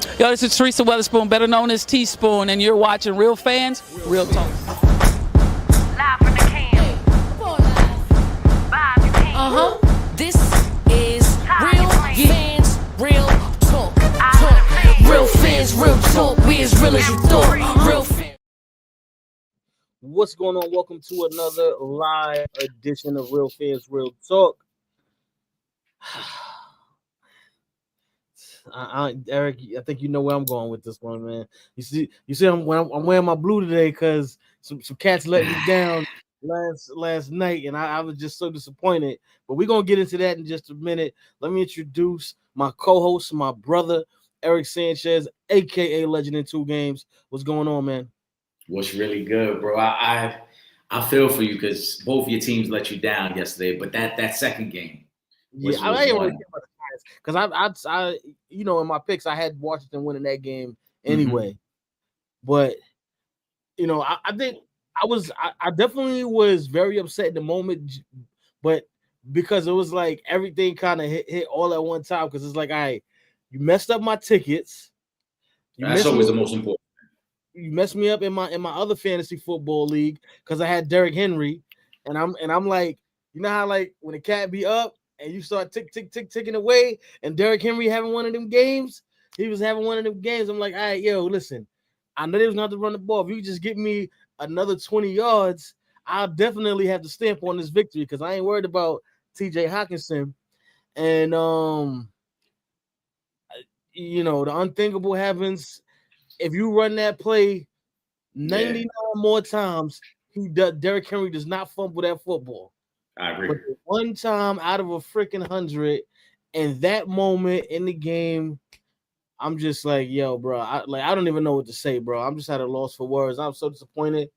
Yo, this is Teresa Weatherspoon, better known as Teaspoon, and you're watching Real Fans, Real Talk. Live from the can. Vibe you can. This is Real Fans, Real Talk. Real fans, real talk. We as real as you thought. Real fans. What's going on? Welcome to another live edition of Real Fans, Real Talk. Eric, I think you know where I'm going with this one, man. You see, I'm wearing my blue today because some cats let me down last night, and I was just so disappointed. But we're gonna get into that in just a minute. Let me introduce my co-host, my brother, Eric Sanchez, aka Legend in Two Games. What's going on, man? What's really good, bro? I feel for you because both your teams let you down yesterday, but that second game, yeah, I ain't really care about the Giants because I in my picks I had Washington winning that game anyway. Mm-hmm. But I definitely was very upset in the moment, but because it was like everything kind of hit all at one time because it's like, all right, you messed up my tickets. That's always the most important. You messed me up in my other fantasy football league because I had Derrick Henry, and I'm like, you know how like when the cat be up and you start ticking away, and Derrick Henry having one of them games, he was having one of them games. I'm like, all right, yo, listen, I know they was going to run the ball. If you just get me another 20 yards, I'll definitely have to stamp on this victory because I ain't worried about T.J. Hawkinson. And the unthinkable happens. If you run that play 99 more times, Derrick Henry does not fumble that football. I agree. But one time out of a freaking 100, and that moment in the game, I'm just like, yo, bro, I don't even know what to say, bro. I'm just at a loss for words. I'm so disappointed.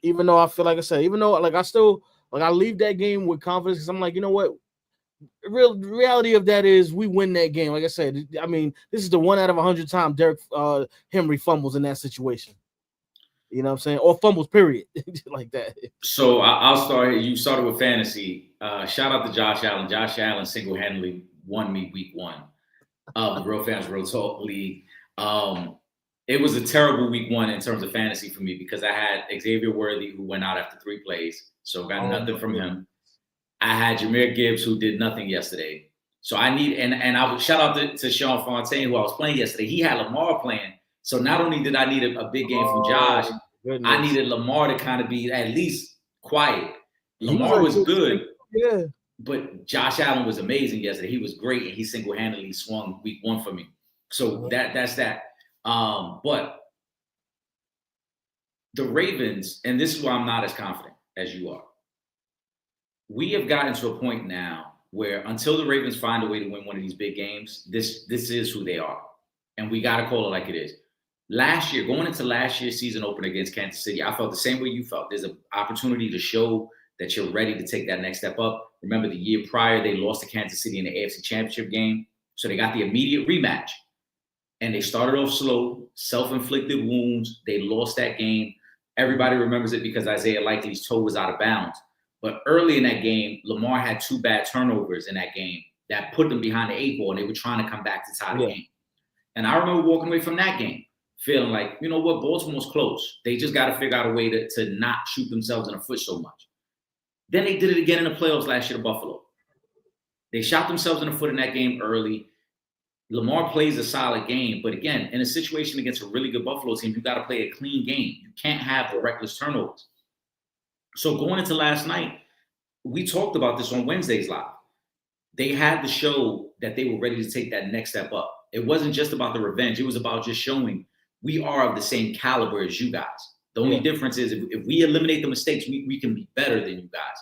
Even though I feel like I said, even though like I still like I leave that game with confidence because I'm like, you know what? The reality of that is we win that game. Like I said, I mean, this is the 1 out of 100 time Derrick Henry fumbles in that situation. You know what I'm saying? Or fumbles, period. Like that. So I'll start here. You started with fantasy. Shout out to Josh Allen. Josh Allen single-handedly won me week 1 of the Real Fans Real Talk League. It was a terrible week 1 in terms of fantasy for me because I had Xavier Worthy who went out after 3 plays. So got nothing from him. I had Jahmyr Gibbs, who did nothing yesterday. So I need, and I would shout out to Sean Fontaine, who I was playing yesterday. He had Lamar playing. So not only did I need a big game from Josh, I needed Lamar to kind of be at least quiet. Lamar was good, yeah, but Josh Allen was amazing yesterday. He was great, and he single-handedly swung week 1 for me. So that's that. But the Ravens, and this is why I'm not as confident as you are. We have gotten to a point now where until the Ravens find a way to win one of these big games, this is who they are. And we got to call it like it is. Last year, going into last year's season opener against Kansas City, I felt the same way you felt. There's an opportunity to show that you're ready to take that next step up. Remember, the year prior, they lost to Kansas City in the AFC Championship game. So they got the immediate rematch. And they started off slow, self-inflicted wounds. They lost that game. Everybody remembers it because Isaiah Likely's toe was out of bounds. But early in that game, Lamar had 2 bad turnovers in that game that put them behind the 8 ball, and they were trying to come back to tie the game. And I remember walking away from that game feeling like, you know what, Baltimore's close. They just got to figure out a way to not shoot themselves in the foot so much. Then they did it again in the playoffs last year to Buffalo. They shot themselves in the foot in that game early. Lamar plays a solid game, but again, in a situation against a really good Buffalo team, you got to play a clean game. You can't have the reckless turnovers. So going into last night, we talked about this on Wednesday's live. They had to show that they were ready to take that next step up. It wasn't just about the revenge. It was about just showing we are of the same caliber as you guys. The only difference is if we eliminate the mistakes, we can be better than you guys.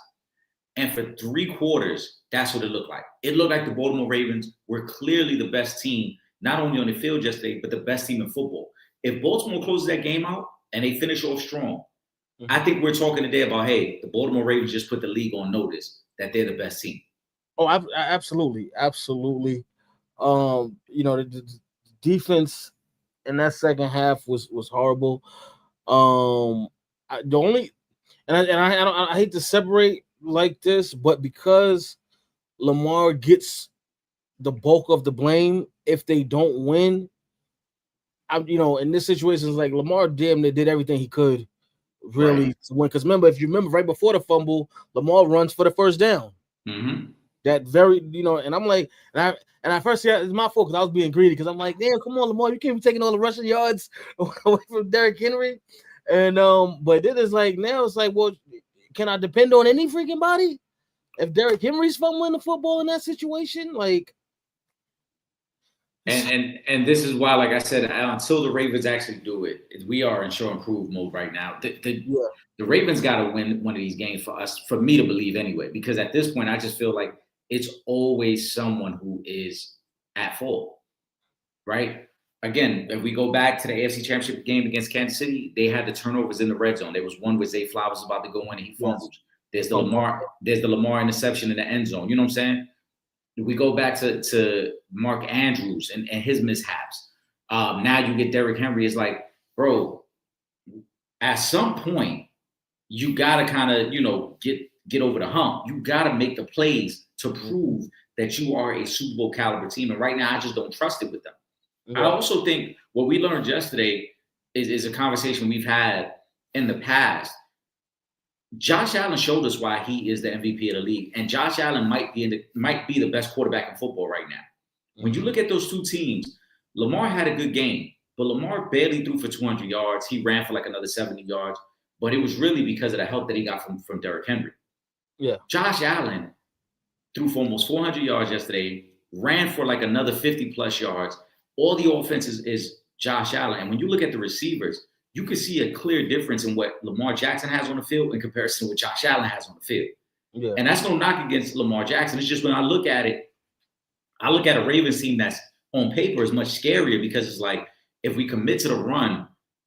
And for 3 quarters, that's what it looked like. It looked like the Baltimore Ravens were clearly the best team, not only on the field yesterday, but the best team in football. If Baltimore closes that game out and they finish off strong, I think we're talking today about, hey, the Baltimore Ravens just put the league on notice that they're the best team. Oh, absolutely. Absolutely. The defense in that second half was horrible. I hate to separate like this, but because Lamar gets the bulk of the blame if they don't win, in this situation, it's like Lamar damn near did everything he could really to win. Because remember, if you remember, right before the fumble, Lamar runs for the first down. Mm-hmm. That very, and I'm like, and I first said it's my fault because I was being greedy because I'm like, damn, come on, Lamar, you can't be taking all the rushing yards away from Derrick Henry. And but then it's like now it's like, well, can I depend on any freaking body if Derrick Henry's fumbling the football in that situation? Like, and this is why, like I said, until the Ravens actually do it, we are in show and prove mode right now. The Ravens got to win one of these games for me to believe anyway, because at this point, I just feel like it's always someone who is at fault, right? Again, if we go back to the AFC Championship game against Kansas City, they had the turnovers in the red zone. There was one where Zay Flowers was about to go in and he fumbled. Yes. There's the Lamar interception in the end zone. You know what I'm saying? We go back to Mark Andrews and his mishaps. Now you get Derrick Henry. It's like, bro, at some point, you got to kind of, get over the hump. You got to make the plays to prove that you are a Super Bowl caliber team. And right now, I just don't trust it with them. Yeah. I also think what we learned yesterday is a conversation we've had in the past. Josh Allen showed us why he is the MVP of the league, and Josh Allen might be the best quarterback in football right now. When you look at those two teams, Lamar had a good game, but Lamar barely threw for 200 yards. He ran for like another 70 yards, but it was really because of the help that he got from Derrick Henry. Yeah, Josh Allen threw for almost 400 yards yesterday, ran for like another 50 plus yards. All the offense is Josh Allen, and when you look at the receivers, you can see a clear difference in what Lamar Jackson has on the field in comparison to what Josh Allen has on the field. Yeah. And that's no knock against Lamar Jackson. It's just when I look at it, I look at a Ravens team that's on paper is much scarier because it's like, if we commit to the run,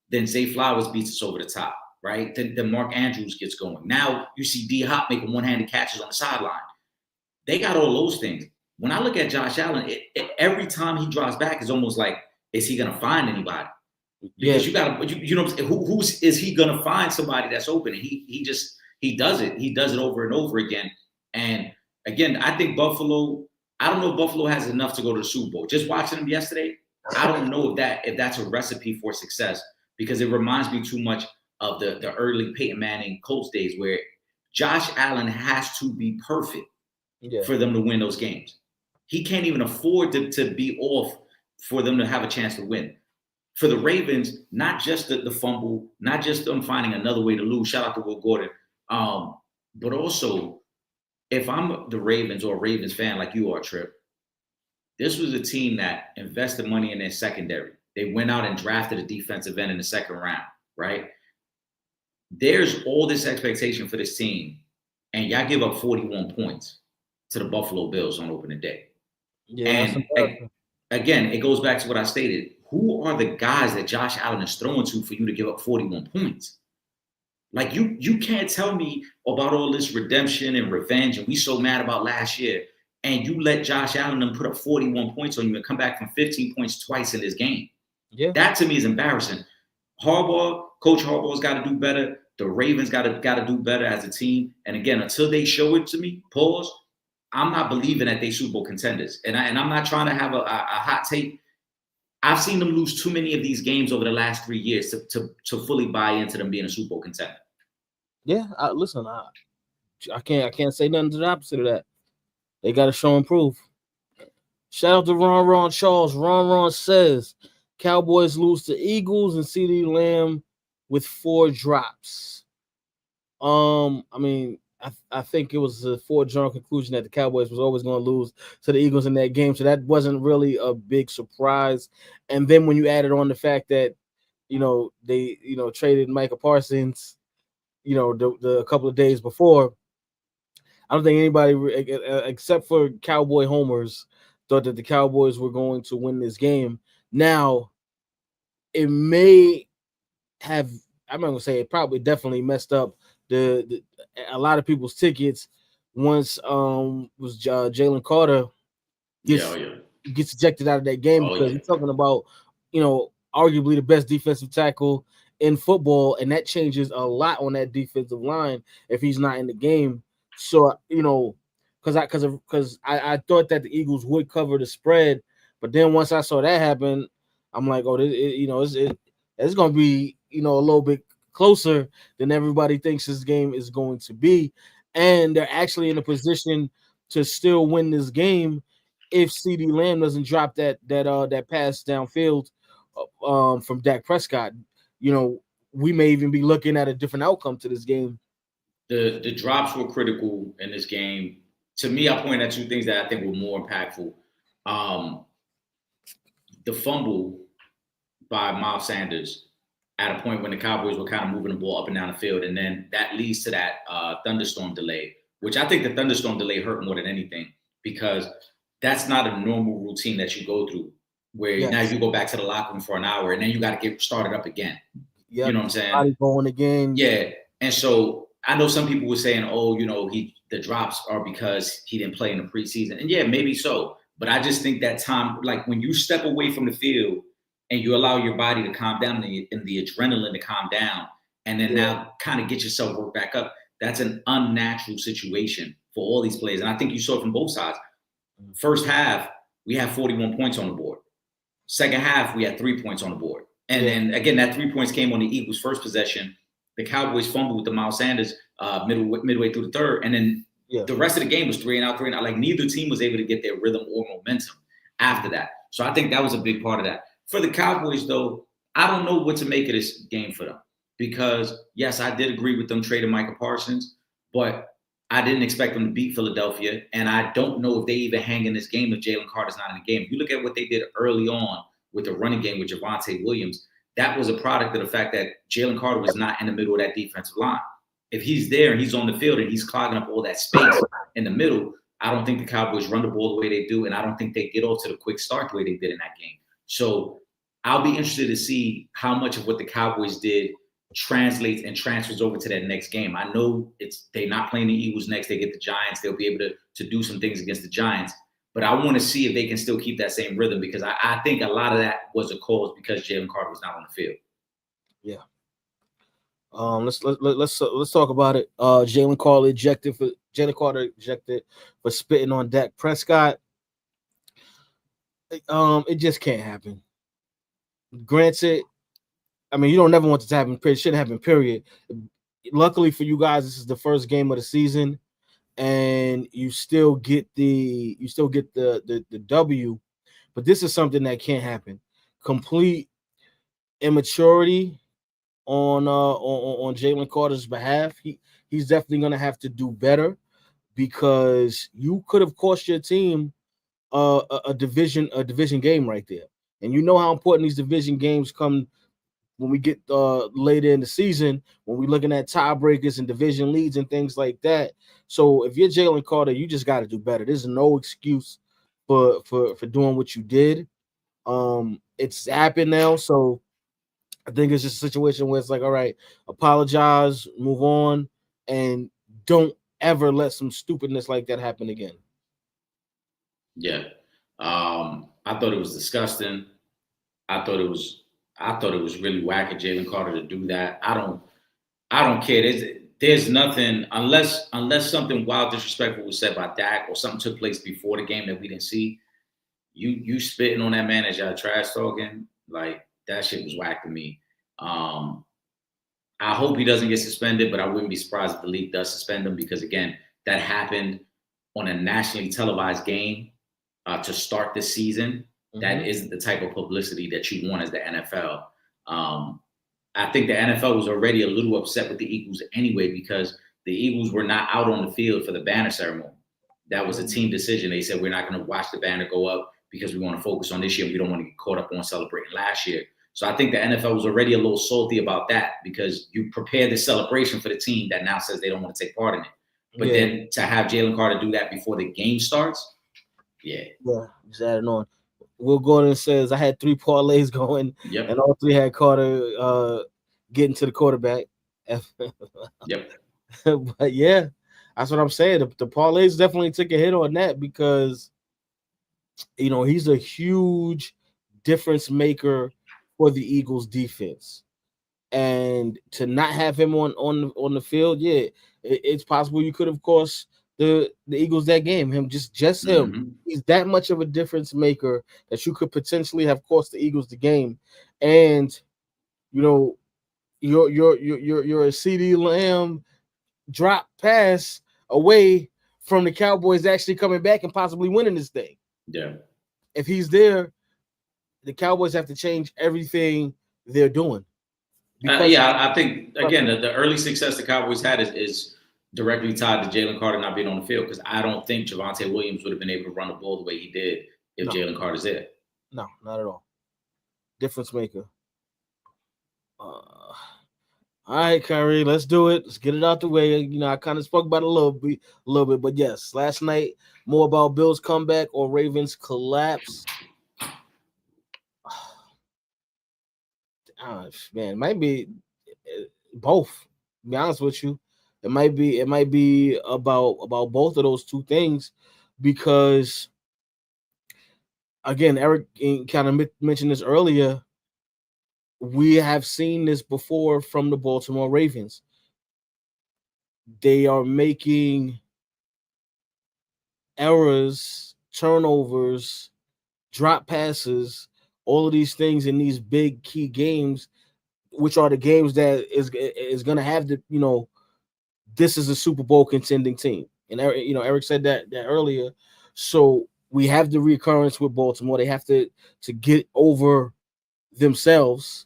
then Zay Flowers beats us over the top, right? Then Mark Andrews gets going. Now you see D-Hop making one-handed catches on the sideline. They got all those things. When I look at Josh Allen, every time he drops back, it's almost like, is he going to find anybody? Because you got to, who is he going to find somebody that's open? And he does it. He does it over and over again. And again, I think Buffalo, I don't know if Buffalo has enough to go to the Super Bowl. Just watching them yesterday, I don't know if that's a recipe for success, because it reminds me too much of the early Peyton Manning Colts days where Josh Allen has to be perfect for them to win those games. He can't even afford to be off for them to have a chance to win. For the Ravens, not just the fumble, not just them finding another way to lose. Shout out to Will Gordon. But also, if I'm the Ravens or a Ravens fan like you are, Trip, this was a team that invested money in their secondary. They went out and drafted a defensive end in the second round, right? There's all this expectation for this team, and y'all give up 41 points to the Buffalo Bills on opening day. Yeah, and again, it goes back to what I stated. Who are the guys that Josh Allen is throwing to for you to give up 41 points? Like, you can't tell me about all this redemption and revenge, and we so mad about last year, and you let Josh Allen and put up 41 points on you and come back from 15 points twice in this game. Yeah, that to me is embarrassing. Coach Harbaugh's got to do better. The Ravens got to do better as a team. And again, until they show it to me, I'm not believing that they Super Bowl contenders. And I'm not trying to have a hot take. I've seen them lose too many of these games over the last 3 years to fully buy into them being a Super Bowl contender. Yeah, listen, I can't say nothing to the opposite of that. They got to show and prove. Shout out to Ron Charles. Ron says Cowboys lose to Eagles and CeeDee Lamb with 4 drops. I mean, I think it was a foregone conclusion that the Cowboys was always going to lose to the Eagles in that game. So that wasn't really a big surprise. And then when you added on the fact that, they, traded Micah Parsons, a couple of days before, I don't think anybody except for Cowboy homers thought that the Cowboys were going to win this game. Now, it may have, I'm not going to say it probably definitely messed up a lot of people's tickets once was Jalen Carter gets ejected out of that game because he's talking about, arguably the best defensive tackle in football, and that changes a lot on that defensive line if he's not in the game. So, because I thought that the Eagles would cover the spread, but then once I saw that happen, I'm like, oh, it's going to be, a little bit closer than everybody thinks this game is going to be. And they're actually in a position to still win this game if CeeDee Lamb doesn't drop that pass downfield from Dak Prescott. We may even be looking at a different outcome to this game. The drops were critical in this game. To me, I pointed at two things that I think were more impactful. The fumble by Miles Sanders at a point when the Cowboys were kind of moving the ball up and down the field, and then that leads to that thunderstorm delay, which I think the thunderstorm delay hurt more than anything because that's not a normal routine that you go through where now you go back to the locker room for an hour and then you got to get started up again. Yep. You know what I'm saying? Body going again. Yeah. And so I know some people were saying, oh, the drops are because he didn't play in the preseason. And yeah, maybe so. But I just think that time, like when you step away from the field and you allow your body to calm down and the adrenaline to calm down, and then now kind of get yourself worked back up, that's an unnatural situation for all these players. And I think you saw it from both sides. First half, we had 41 points on the board. Second half, we had 3 points on the board. And then, again, that 3 points came on the Eagles' first possession. The Cowboys fumbled with the Miles Sanders midway through the third. And then the rest of the game was 3-and-out. Like, neither team was able to get their rhythm or momentum after that. So I think that was a big part of that. For the Cowboys, though, I don't know what to make of this game for them. Because, yes, I did agree with them trading Micah Parsons, but I didn't expect them to beat Philadelphia. And I don't know if they even hang in this game if Jalen Carter's not in the game. If you look at what they did early on with the running game with Javonte Williams, that was a product of the fact that Jalen Carter was not in the middle of that defensive line. If he's there and he's on the field and he's clogging up all that space in the middle, I don't think the Cowboys run the ball the way they do, and I don't think they get off to the quick start the way they did in that game. So I'll be interested to see how much of what the Cowboys did translates and transfers over to that next game. I know they're not playing the Eagles next. They get the Giants. They'll be able to do some things against the Giants. But I want to see if they can still keep that same rhythm because I think a lot of that was a cause because Jalen Carter was not on the field. Yeah. Let's talk about it. Jalen Carter ejected for spitting on Dak Prescott. It just can't happen. Granted, I mean, you don't never want this to happen. It shouldn't happen, period. Luckily for you guys, this is the first game of the season, and you still get the W. But this is something that can't happen. Complete immaturity on Jalen Carter's behalf. He's definitely going to have to do better because you could have cost your team a division game right there. And you know how important these division games come when we get later in the season, when we're looking at tiebreakers and division leads and things like that. So if you're Jalen Carter, you just got to do better. There's no excuse for doing what you did. It's happened now, so I think it's just a situation where it's like, all right, apologize, move on, and don't ever let some stupidness like that happen again. Yeah. I thought it was disgusting. I thought it was really whack of Jalen Carter to do that. I don't care. There's nothing unless something wild disrespectful was said by Dak or something took place before the game that we didn't see. You spitting on that man as y'all trash talking, like that shit was whack to me. I hope he doesn't get suspended, but I wouldn't be surprised if the league does suspend him because again, that happened on a nationally televised game to start the season. Mm-hmm. That isn't the type of publicity that you want as the NFL. I think the NFL was already a little upset with the Eagles anyway because the Eagles were not out on the field for the banner ceremony. That was a team decision. They said, we're not going to watch the banner go up because we want to focus on this year. We don't want to get caught up on celebrating last year. So I think the NFL was already a little salty about that because you prepared the celebration for the team that now says they don't want to take part in it. But then to have Jalen Carter do that before the game starts, just adding on. Will Gordon says, I had 3 parlays going, and all 3 had Carter getting to the quarterback. Yep. But yeah, that's what I'm saying. The parlays definitely took a hit on that because, he's a huge difference maker for the Eagles defense. And to not have him on the field, it's possible you could have cost the Eagles that game. Him, just him. Mhm. He's that much of a difference maker that you could potentially have cost the Eagles the game. And you know, you're a CD Lamb drop pass away from the Cowboys actually coming back and possibly winning this thing. Yeah. If he's there, the Cowboys have to change everything they're doing. I think again the early success the Cowboys had is directly tied to Jalen Carter not being on the field, because I don't think Javonte Williams would have been able to run the ball the way he did if Jalen Carter's there. No, not at all. Difference maker. All right, Kyrie, let's do it. Let's get it out the way. You know, I kind of spoke about it a little bit, but yes, last night more about Bills comeback or Ravens collapse. Man, it might be both. To be honest with you, it might be about both of those two things, because again, Eric kind of mentioned this earlier. We have seen this before from the Baltimore Ravens. They are making errors, turnovers, drop passes, all of these things in these big key games, which are the games that is going to have the, this is a Super Bowl contending team. And Eric said that earlier. So we have the recurrence with Baltimore. They have to get over themselves.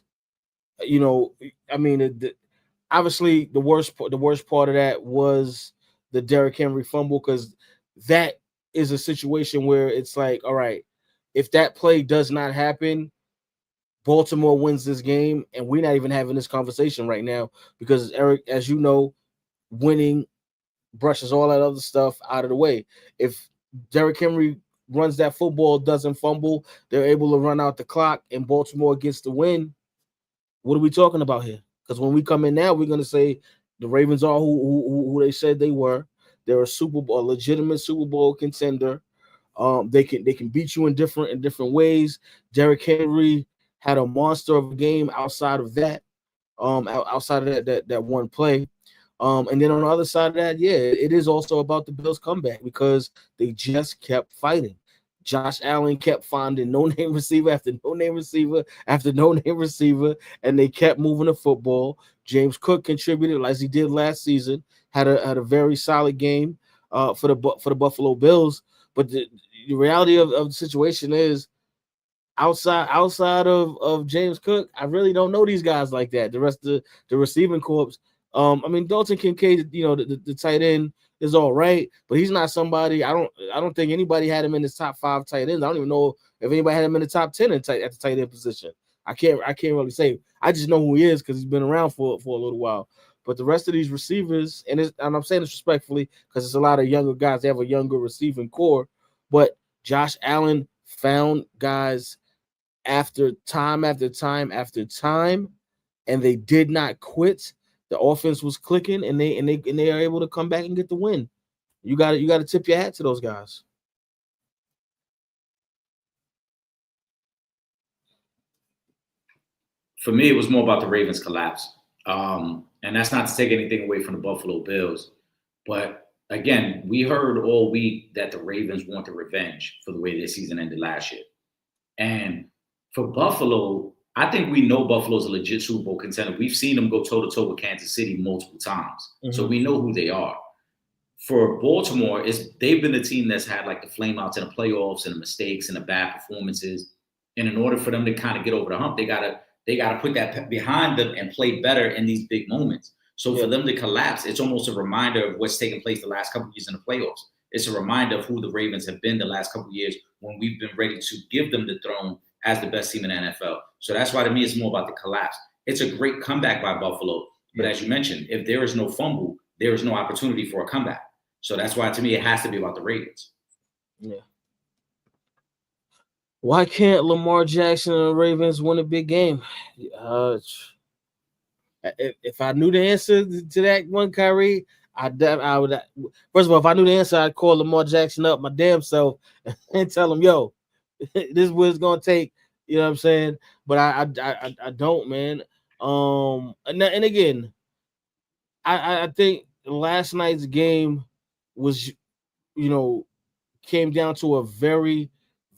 Obviously the worst part of that was the Derrick Henry fumble, because that is a situation where it's like, all right, if that play does not happen, Baltimore wins this game, and we're not even having this conversation right now, because Eric, as you know, winning brushes all that other stuff out of the way. If Derrick Henry runs that football, doesn't fumble, they're able to run out the clock, and Baltimore gets the win. What are we talking about here? Because when we come in now, we're going to say the Ravens are who they said they were. They're a legitimate Super Bowl contender. They can beat you in different ways. Derrick Henry had a monster of a game outside of that, that one play. And then on the other side of that, yeah, it is also about the Bills' comeback, because they just kept fighting. Josh Allen kept finding no-name receiver after no-name receiver after no-name receiver, and they kept moving the football. James Cook contributed as he did last season, had a very solid game for the Buffalo Bills. But the reality of the situation is, outside of James Cook, I really don't know these guys like that. The rest of the receiving corps. Dalton Kincaid, the tight end is all right, but he's not somebody. I don't think anybody had him in his top 5 tight ends. I don't even know if anybody had him in the top 10 at the tight end position. I can't really say. I just know who he is because he's been around for a little while. But the rest of these receivers, and I'm saying this respectfully because it's a lot of younger guys. They have a younger receiving core, but Josh Allen found guys after time after time after time, and they did not quit. The offense was clicking, and they are able to come back and get the win. You got to tip your hat to those guys. For me, it was more about the Ravens collapse. And that's not to take anything away from the Buffalo Bills. But again, we heard all week that the Ravens want the revenge for the way their season ended last year. And for Buffalo, I think we know Buffalo's a legit Super Bowl contender. We've seen them go toe-to-toe with Kansas City multiple times. Mm-hmm. So we know who they are. For Baltimore, they've been the team that's had like the flameouts in the playoffs and the mistakes and the bad performances. And in order for them to kind of get over the hump, they gotta put that behind them and play better in these big moments. So for them to collapse, it's almost a reminder of what's taken place the last couple of years in the playoffs. It's a reminder of who the Ravens have been the last couple of years when we've been ready to give them the throne as the best team in the NFL. So that's why to me it's more about the collapse. It's a great comeback by Buffalo. But as you mentioned, if there is no fumble, there is no opportunity for a comeback. So that's why to me it has to be about the Ravens. Yeah. Why can't Lamar Jackson and the Ravens win a big game? If I knew the answer to that one, Kyrie, I would. First of all, if I knew the answer, I'd call Lamar Jackson up my damn self and tell him, "Yo, this is what it's gonna take." You know what I'm saying? But I don't, man. And again, I think last night's game was you know, came down to a very,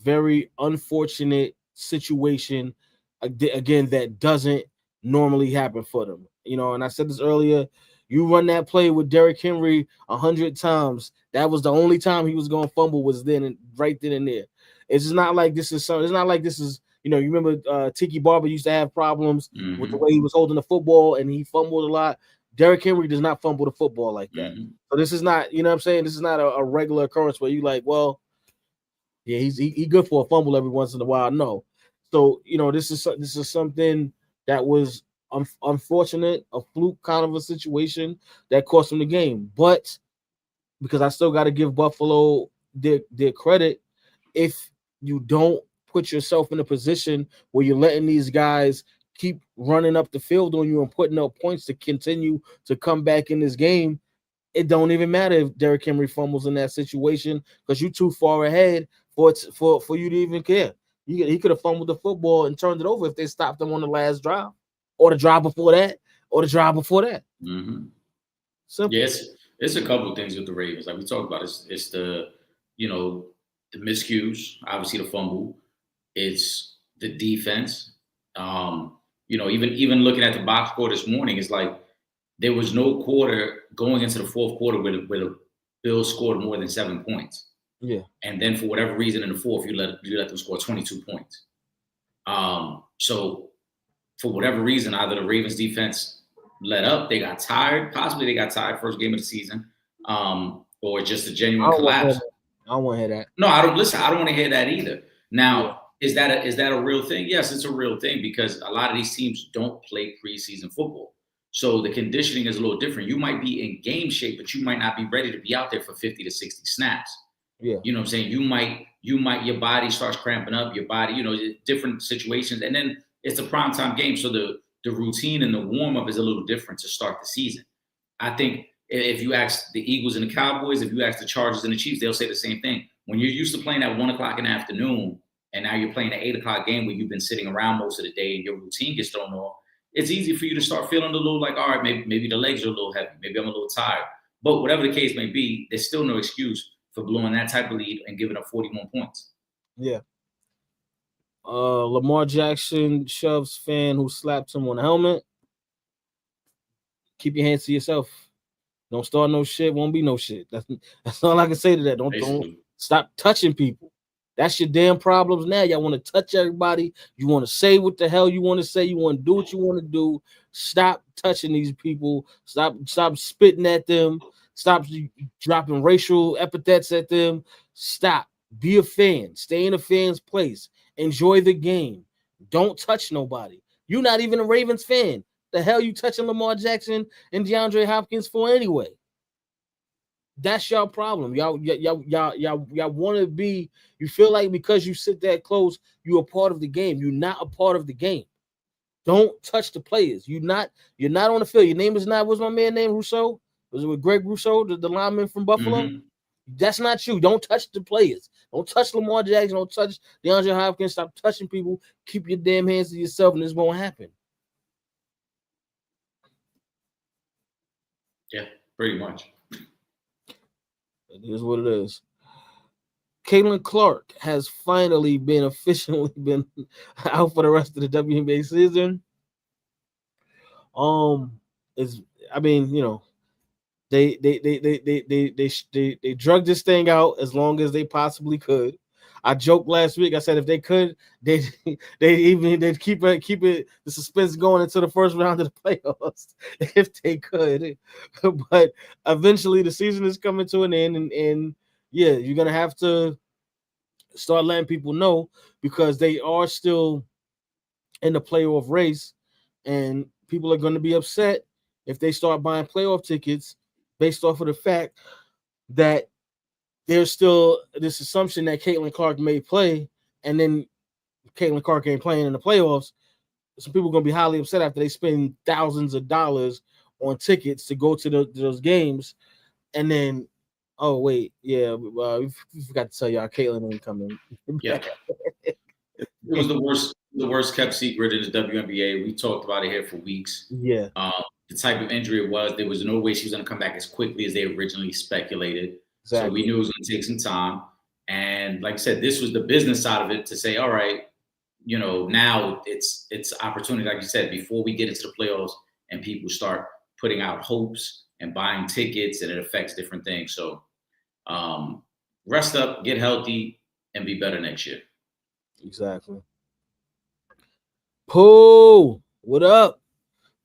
very unfortunate situation again that doesn't normally happen for them. You know, and I said this earlier. You run that play with Derrick Henry 100 times. That was the only time he was going to fumble was then and right then and there. It's just not like this is something. It's not like this is. You know, you remember Tiki Barber used to have problems with the way he was holding the football and he fumbled a lot. Derrick Henry does not fumble the football like that. So this is not, you know what I'm saying? This is not a regular occurrence where you like, well, yeah, he good for a fumble every once in a while. No. So, you know, this is something that was unfortunate, a fluke kind of a situation that cost him the game. But because I still got to give Buffalo their credit, if you don't put yourself in a position where you're letting these guys keep running up the field on you and putting up points to continue to come back in this game, it don't even matter if Derrick Henry fumbles in that situation because you're too far ahead for you to even care. He could have fumbled the football and turned it over if they stopped him on the last drive, or the drive before that, or the drive before that. Simple. Yes, it's a couple of things with the Ravens. Like we talked about, it's the, you know, the miscues, obviously the fumble. It's the defense. You know, even looking at the box score this morning, it's like there was no quarter going into the fourth quarter where the Bills scored more than 7 points. Yeah. And then for whatever reason in the fourth, you let them score 22 points. So for whatever reason, either the Ravens defense let up, they got tired. Possibly they got tired first game of the season, or just a genuine collapse. I don't want to hear that. No, I don't want to hear that either. Now, is that a real thing? Yes, it's a real thing because a lot of these teams don't play preseason football. So the conditioning is a little different. You might be in game shape, but you might not be ready to be out there for 50 to 60 snaps. Yeah. You know what I'm saying? You might, your body starts cramping up, your body, you know, different situations. And then it's a primetime game. So the routine and the warm-up is a little different to start the season. I think if you ask the Eagles and the Cowboys, if you ask the Chargers and the Chiefs, they'll say the same thing. When you're used to playing at 1 o'clock in the afternoon, and now you're playing an 8 o'clock game where you've been sitting around most of the day and your routine gets thrown off, it's easy for you to start feeling a little like, all right, maybe the legs are a little heavy. Maybe I'm a little tired. But whatever the case may be, there's still no excuse for blowing that type of lead and giving up 41 points. Yeah. Lamar Jackson shoves fan who slapped him on the helmet. Keep your hands to yourself. Don't start no shit. Won't be no shit. That's all I can say to that. Don't stop touching people. That's your damn problems now. Y'all want to touch everybody. You want to say what the hell you want to say. You want to do what you want to do. Stop touching these people. Stop spitting at them. Stop dropping racial epithets at them. Stop. Be a fan. Stay in a fan's place. Enjoy the game. Don't touch nobody. You're not even a Ravens fan. The hell you touching Lamar Jackson and DeAndre Hopkins for anyway? That's your problem. Y'all want to be, you feel like because you sit that close, you're a part of the game. You're not a part of the game. Don't touch the players. You're not on the field. Your name is not, what's my man name, Rousseau? Was it with Greg Rousseau, the lineman from Buffalo? Mm-hmm. That's not you. Don't touch the players. Don't touch Lamar Jackson. Don't touch DeAndre Hopkins. Stop touching people. Keep your damn hands to yourself, and this won't happen. Yeah, pretty much. It is what it is. Caitlin Clark has finally been officially out for the rest of the WNBA season. They drug this thing out as long as they possibly could. I joked last week. I said if they could, they'd keep it the suspense going until the first round of the playoffs if they could. But eventually, the season is coming to an end, and yeah, you're gonna have to start letting people know because they are still in the playoff race, and people are going to be upset if they start buying playoff tickets based off of the fact that there's still this assumption that Caitlin Clark may play, and then Caitlin Clark ain't playing in the playoffs. Some people are going to be highly upset after they spend thousands of dollars on tickets to go to those games. And then, oh, wait, yeah, we forgot to tell y'all Caitlin ain't coming. Yeah. It was the worst kept secret in the WNBA. We talked about it here for weeks. Yeah. The type of injury it was, there was no way she was going to come back as quickly as they originally speculated. So we knew it was going to take some time. And like I said, this was the business side of it to say, all right, now it's opportunity, like you said, before we get into the playoffs and people start putting out hopes and buying tickets, and it affects different things. So rest up, get healthy, and be better next year. Exactly. Pooh, what up?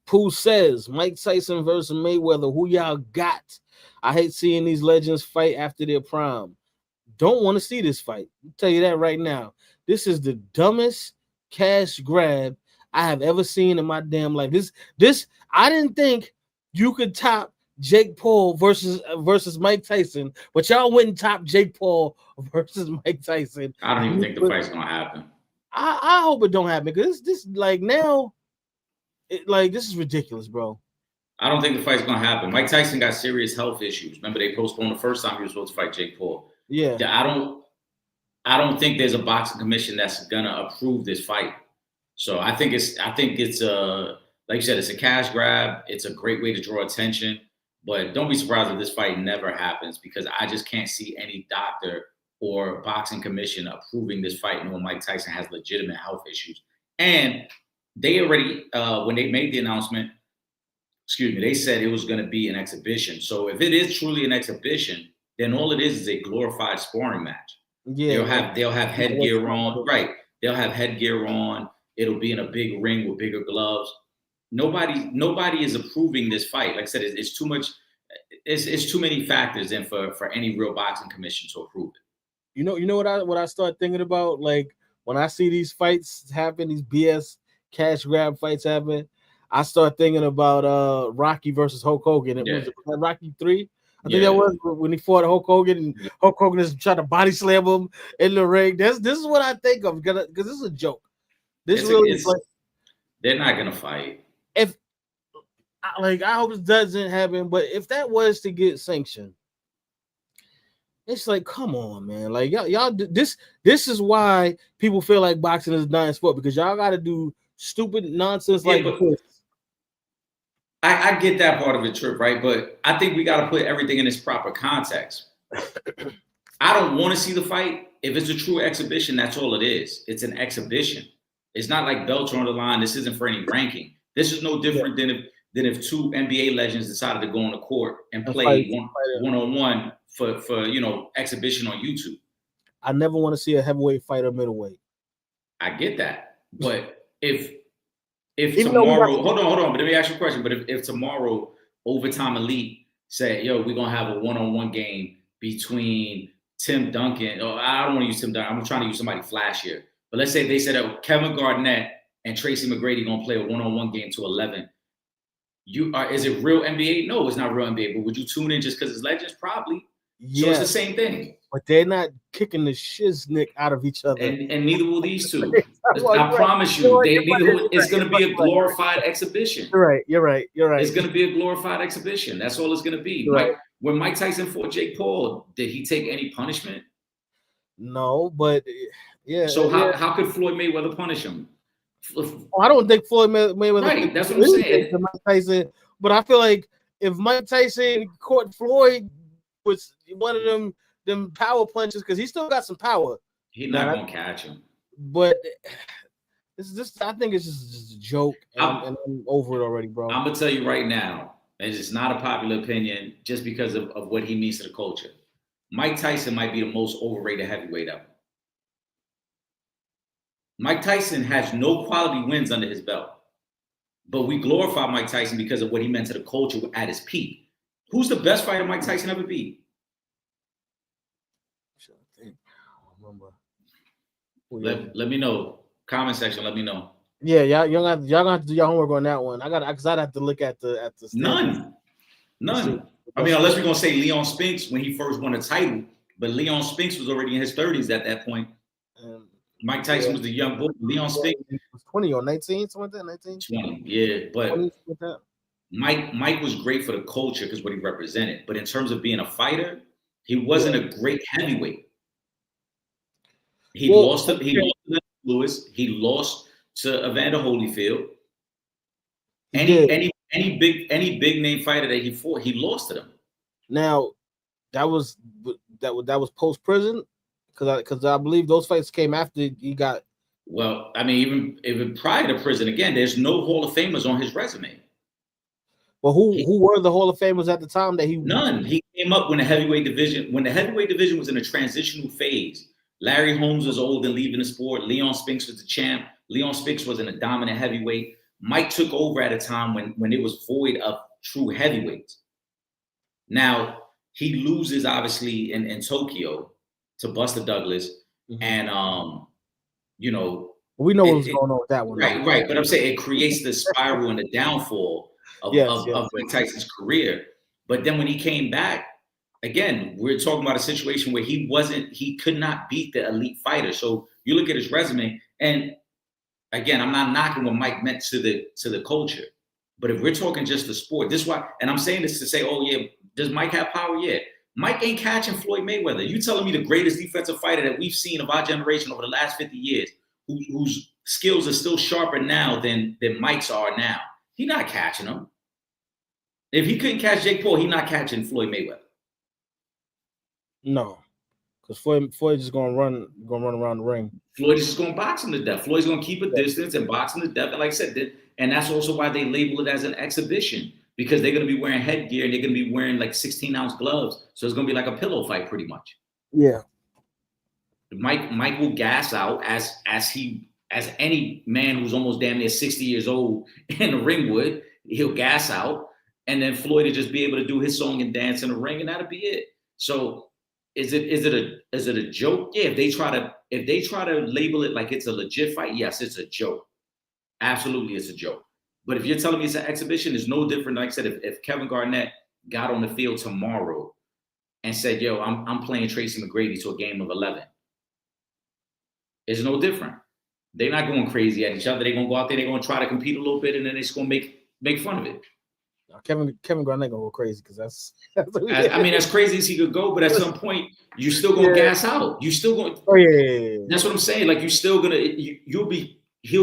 Pooh says Mike Tyson versus Mayweather. Who y'all got? I hate seeing these legends fight after their prime. Don't want to see this fight. I'll tell you that right now. This is the dumbest cash grab I have ever seen in my damn life. This I didn't think you could top Jake Paul versus Mike Tyson, but y'all went and topped Jake Paul versus Mike Tyson. I don't even think the fight's gonna happen. I hope it don't happen, because this like now, this is ridiculous, bro. I don't think the fight's gonna happen. Mike Tyson got serious health issues. Remember, they postponed the first time he was supposed to fight Jake Paul. Yeah. I don't think there's a boxing commission that's gonna approve this fight. So I think it's like you said, it's a cash grab. It's a great way to draw attention. But don't be surprised if this fight never happens, because I just can't see any doctor or boxing commission approving this fight, knowing Mike Tyson has legitimate health issues. And they already, when they made the announcement, they said it was going to be an exhibition. So if it is truly an exhibition, then all it is a glorified sparring match. Yeah, they'll have headgear on, right? They'll have headgear on. It'll be in a big ring with bigger gloves. Nobody is approving this fight. Like I said, it's too much. It's too many factors in for any real boxing commission to approve it. You know what I start thinking about? Like, when I see these fights happen, these BS cash grab fights happen, I start thinking about Rocky versus Hulk Hogan. Was Rocky 3? I think that was when he fought Hulk Hogan, and Hulk Hogan is trying to body slam him in the ring. This is what I think of, because this is a joke. They're not gonna fight. I hope it doesn't happen, but if that was to get sanctioned, it's like, come on, man. Like, y'all this is why people feel like boxing is a dying sport, because y'all got to do stupid nonsense like this. I get that part of it, Trip, right? But I think we got to put everything in its proper context. I don't want to see the fight. If it's a true exhibition, that's all it is. It's an exhibition. It's not like belts are on the line. This isn't for any ranking. This is no different than if two NBA legends decided to go on the court and play one-on-one for exhibition on YouTube. I never want to see a heavyweight fight or middleweight. I get that, but if tomorrow, hold on, but let me ask you a question. But if tomorrow Overtime Elite say, yo, we're gonna have a one-on-one game between Tim Duncan, I don't want to use Tim Duncan, I'm trying to use somebody flashier. But let's say they said that Kevin Garnett and Tracy McGrady gonna play a one-on-one game to 11. Is it real NBA? No, it's not real NBA. But would you tune in just because it's legends? Probably. Yeah. So it's the same thing. But they're not kicking the shiznick out of each other. And neither will these two. I promise you, it's going to be a glorified exhibition. You're right. It's going to be a glorified exhibition. That's all it's going to be. Right. When Mike Tyson fought Jake Paul, did he take any punishment? No, but yeah. So how could Floyd Mayweather punish him? I don't think Floyd Mayweather. Right, that's what I'm saying. Mike Tyson, but I feel like if Mike Tyson caught Floyd with one of them power punches, because he still got some power, he's not gonna catch him. But I think it's just a joke, and I'm over it already, bro. I'm gonna tell you right now, and it's not a popular opinion, just because of what he means to the culture. Mike Tyson might be the most overrated heavyweight ever. Mike Tyson has no quality wins under his belt, but we glorify Mike Tyson because of what he meant to the culture at his peak. Who's the best fighter Mike Tyson ever beat? Let me know. Comment section. Let me know. Yeah, y'all gonna have to do your homework on that one. I'd have to look at the none. I mean, unless we're gonna say Leon Spinks when he first won a title, but Leon Spinks was already in his 30s at that point. Mike Tyson was the young boy. Leon Spinks was 20 or 19, something like that. 19, 20. Yeah, but Mike was great for the culture because what he represented. But in terms of being a fighter, he wasn't a great heavyweight. He lost to Lewis. He lost to Evander Holyfield. Any big name fighter that he fought, he lost to them. Now, that was post prison, because I believe those fights came after he got. Well, I mean, even prior to prison, again, there's no Hall of Famers on his resume. Well, who were the Hall of Famers at the time that he? None. He came up when the heavyweight division was in a transitional phase. Larry Holmes was old and leaving the sport. Leon Spinks was the champ. Leon Spinks was in a dominant heavyweight. Mike took over at a time when it was void of true heavyweights. Now he loses obviously in Tokyo to Buster Douglas, and you know, we know what's going on with that one. Right. But I'm saying it creates the spiral and the downfall of Mike Tyson's career. But then when he came back, again, we're talking about a situation where he could not beat the elite fighter. So you look at his resume, and again, I'm not knocking what Mike meant to the culture. But if we're talking just the sport, this is why, and I'm saying this to say, oh yeah, does Mike have power? Yeah. Mike ain't catching Floyd Mayweather. You telling me the greatest defensive fighter that we've seen of our generation over the last 50 years, whose skills are still sharper now than Mike's are now. He's not catching him. If he couldn't catch Jake Paul, he's not catching Floyd Mayweather. No, because Floyd is gonna run around the ring. Floyd is just gonna box him to death. Floyd's gonna keep a distance and box him to death. And like I said, and that's also why they label it as an exhibition, because they're gonna be wearing headgear and they're gonna be wearing like 16-ounce gloves. So it's gonna be like a pillow fight, pretty much. Yeah. Mike will gas out as any man who's almost damn near 60 years old in the ring would. He'll gas out, and then Floyd will just be able to do his song and dance in the ring, and that'll be it. So is it a joke? Yeah, if they try to label it like it's a legit fight, yes, it's a joke. Absolutely, it's a joke. But if you're telling me it's an exhibition, it's no different. Like I said, if Kevin Garnett got on the field tomorrow and said, "Yo, I'm playing Tracy McGrady to a game of 11," it's no different. They're not going crazy at each other. They're gonna go out there. They're gonna try to compete a little bit, and then they're just gonna make fun of it. Kevin Garnett gonna go crazy because that's as crazy as he could go, but at some point you still gonna gas out. You still going. Oh yeah. That's what I'm saying. Like you still gonna he'll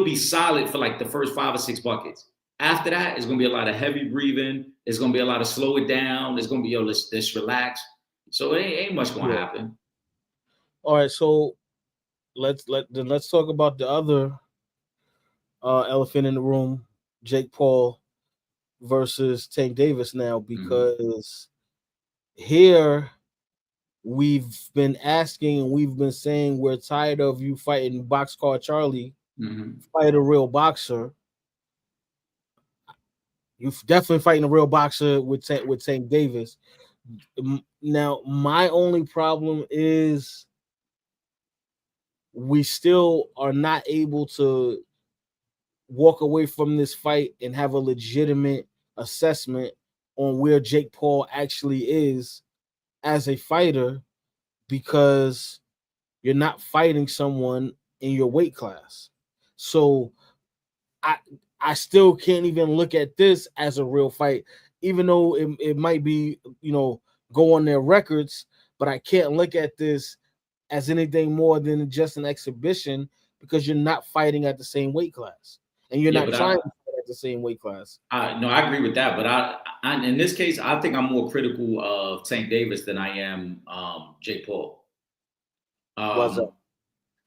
be solid for like the first 5 or 6 buckets. After that, it's gonna be a lot of heavy breathing. It's gonna be a lot of slow it down. It's gonna be let's relax. So it ain't much gonna happen. All right, so let's talk about the other elephant in the room, Jake Paul versus Tank Davis now, because here we've been asking and we've been saying we're tired of you fighting Boxcar Charlie. Fight a real boxer. You're definitely fighting a real boxer with Tank Davis. Now, my only problem is we still are not able to walk away from this fight and have a legitimate assessment on where Jake Paul actually is as a fighter, because you're not fighting someone in your weight class. So I still can't even look at this as a real fight, even though it might be, go on their records, but I can't look at this as anything more than just an exhibition, because you're not fighting at the same weight class. And you're not trying to fight at the same weight class. No, I agree with that. But I in this case, I think I'm more critical of Tank Davis than I am Jake Paul. What's up?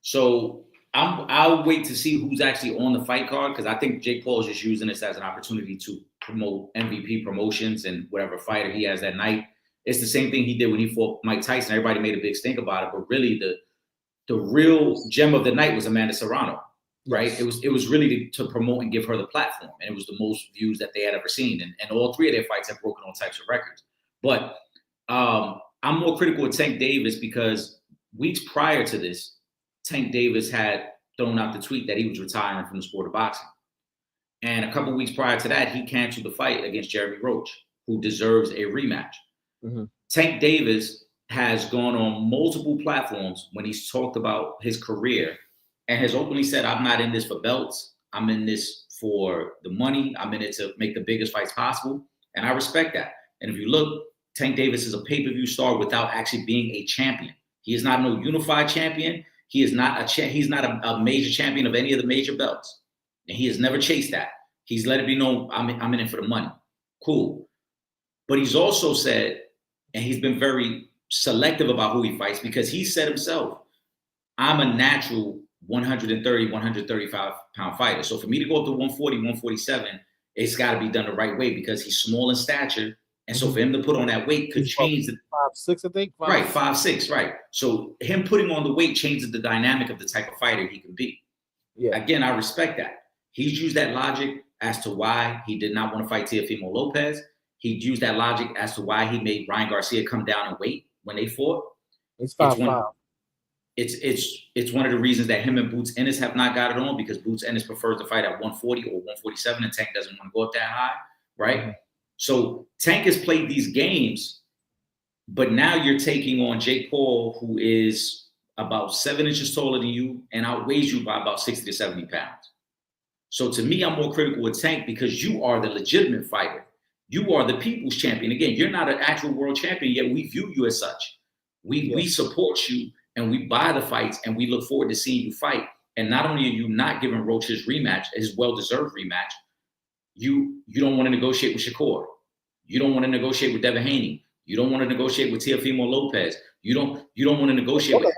So I'll wait to see who's actually on the fight card, because I think Jake Paul is just using this as an opportunity to promote MVP promotions and whatever fighter he has that night. It's the same thing he did when he fought Mike Tyson. Everybody made a big stink about it, but really the real gem of the night was Amanda Serrano. Right, yes. It was really to promote and give her the platform, and it was the most views that they had ever seen, and all 3 of their fights have broken all types of records. But I'm more critical of Tank Davis because weeks prior to this, Tank Davis had thrown out the tweet that he was retiring from the sport of boxing, and a couple weeks prior to that, he canceled the fight against Jeremy Roach, who deserves a rematch. Tank Davis has gone on multiple platforms when he's talked about his career, and has openly said, I'm not in this for belts. I'm in this for the money. I'm in it to make the biggest fights possible. And I respect that. And if you look, Tank Davis is a pay-per-view star without actually being a champion. He is not no unified champion. He is not he's not a major champion of any of the major belts. And he has never chased that. He's let it be known, I'm in it for the money. Cool. But he's also said, and he's been very selective about who he fights because he said himself, I'm a natural 130, 135 pound fighter. So for me to go up to 140, 147, it's got to be done the right way because he's small in stature. And so for him to put on that weight could change the 5'6", I think. Right, 5'6", right. So him putting on the weight changes the dynamic of the type of fighter he can be. Yeah. Again, I respect that. He's used that logic as to why he did not want to fight Teofimo Lopez. He used that logic as to why he made Ryan Garcia come down and weight when they fought. It's 5'5". It's one of the reasons that him and Boots Ennis have not got it on because Boots Ennis prefers to fight at 140 or 147 and Tank doesn't want to go up that high, right? Mm-hmm. So Tank has played these games, but now you're taking on Jake Paul, who is about 7 inches taller than you and outweighs you by about 60 to 70 pounds. So to me, I'm more critical with Tank because you are the legitimate fighter. You are the people's champion. Again, you're not an actual world champion, yet we view you as such. We support you and we buy the fights and we look forward to seeing you fight. And not only are you not giving Roach his rematch, his well-deserved rematch, you don't want to negotiate with Shakur. You don't want to negotiate with Devin Haney. You don't want to negotiate with Teofimo Lopez. You don't want to negotiate with.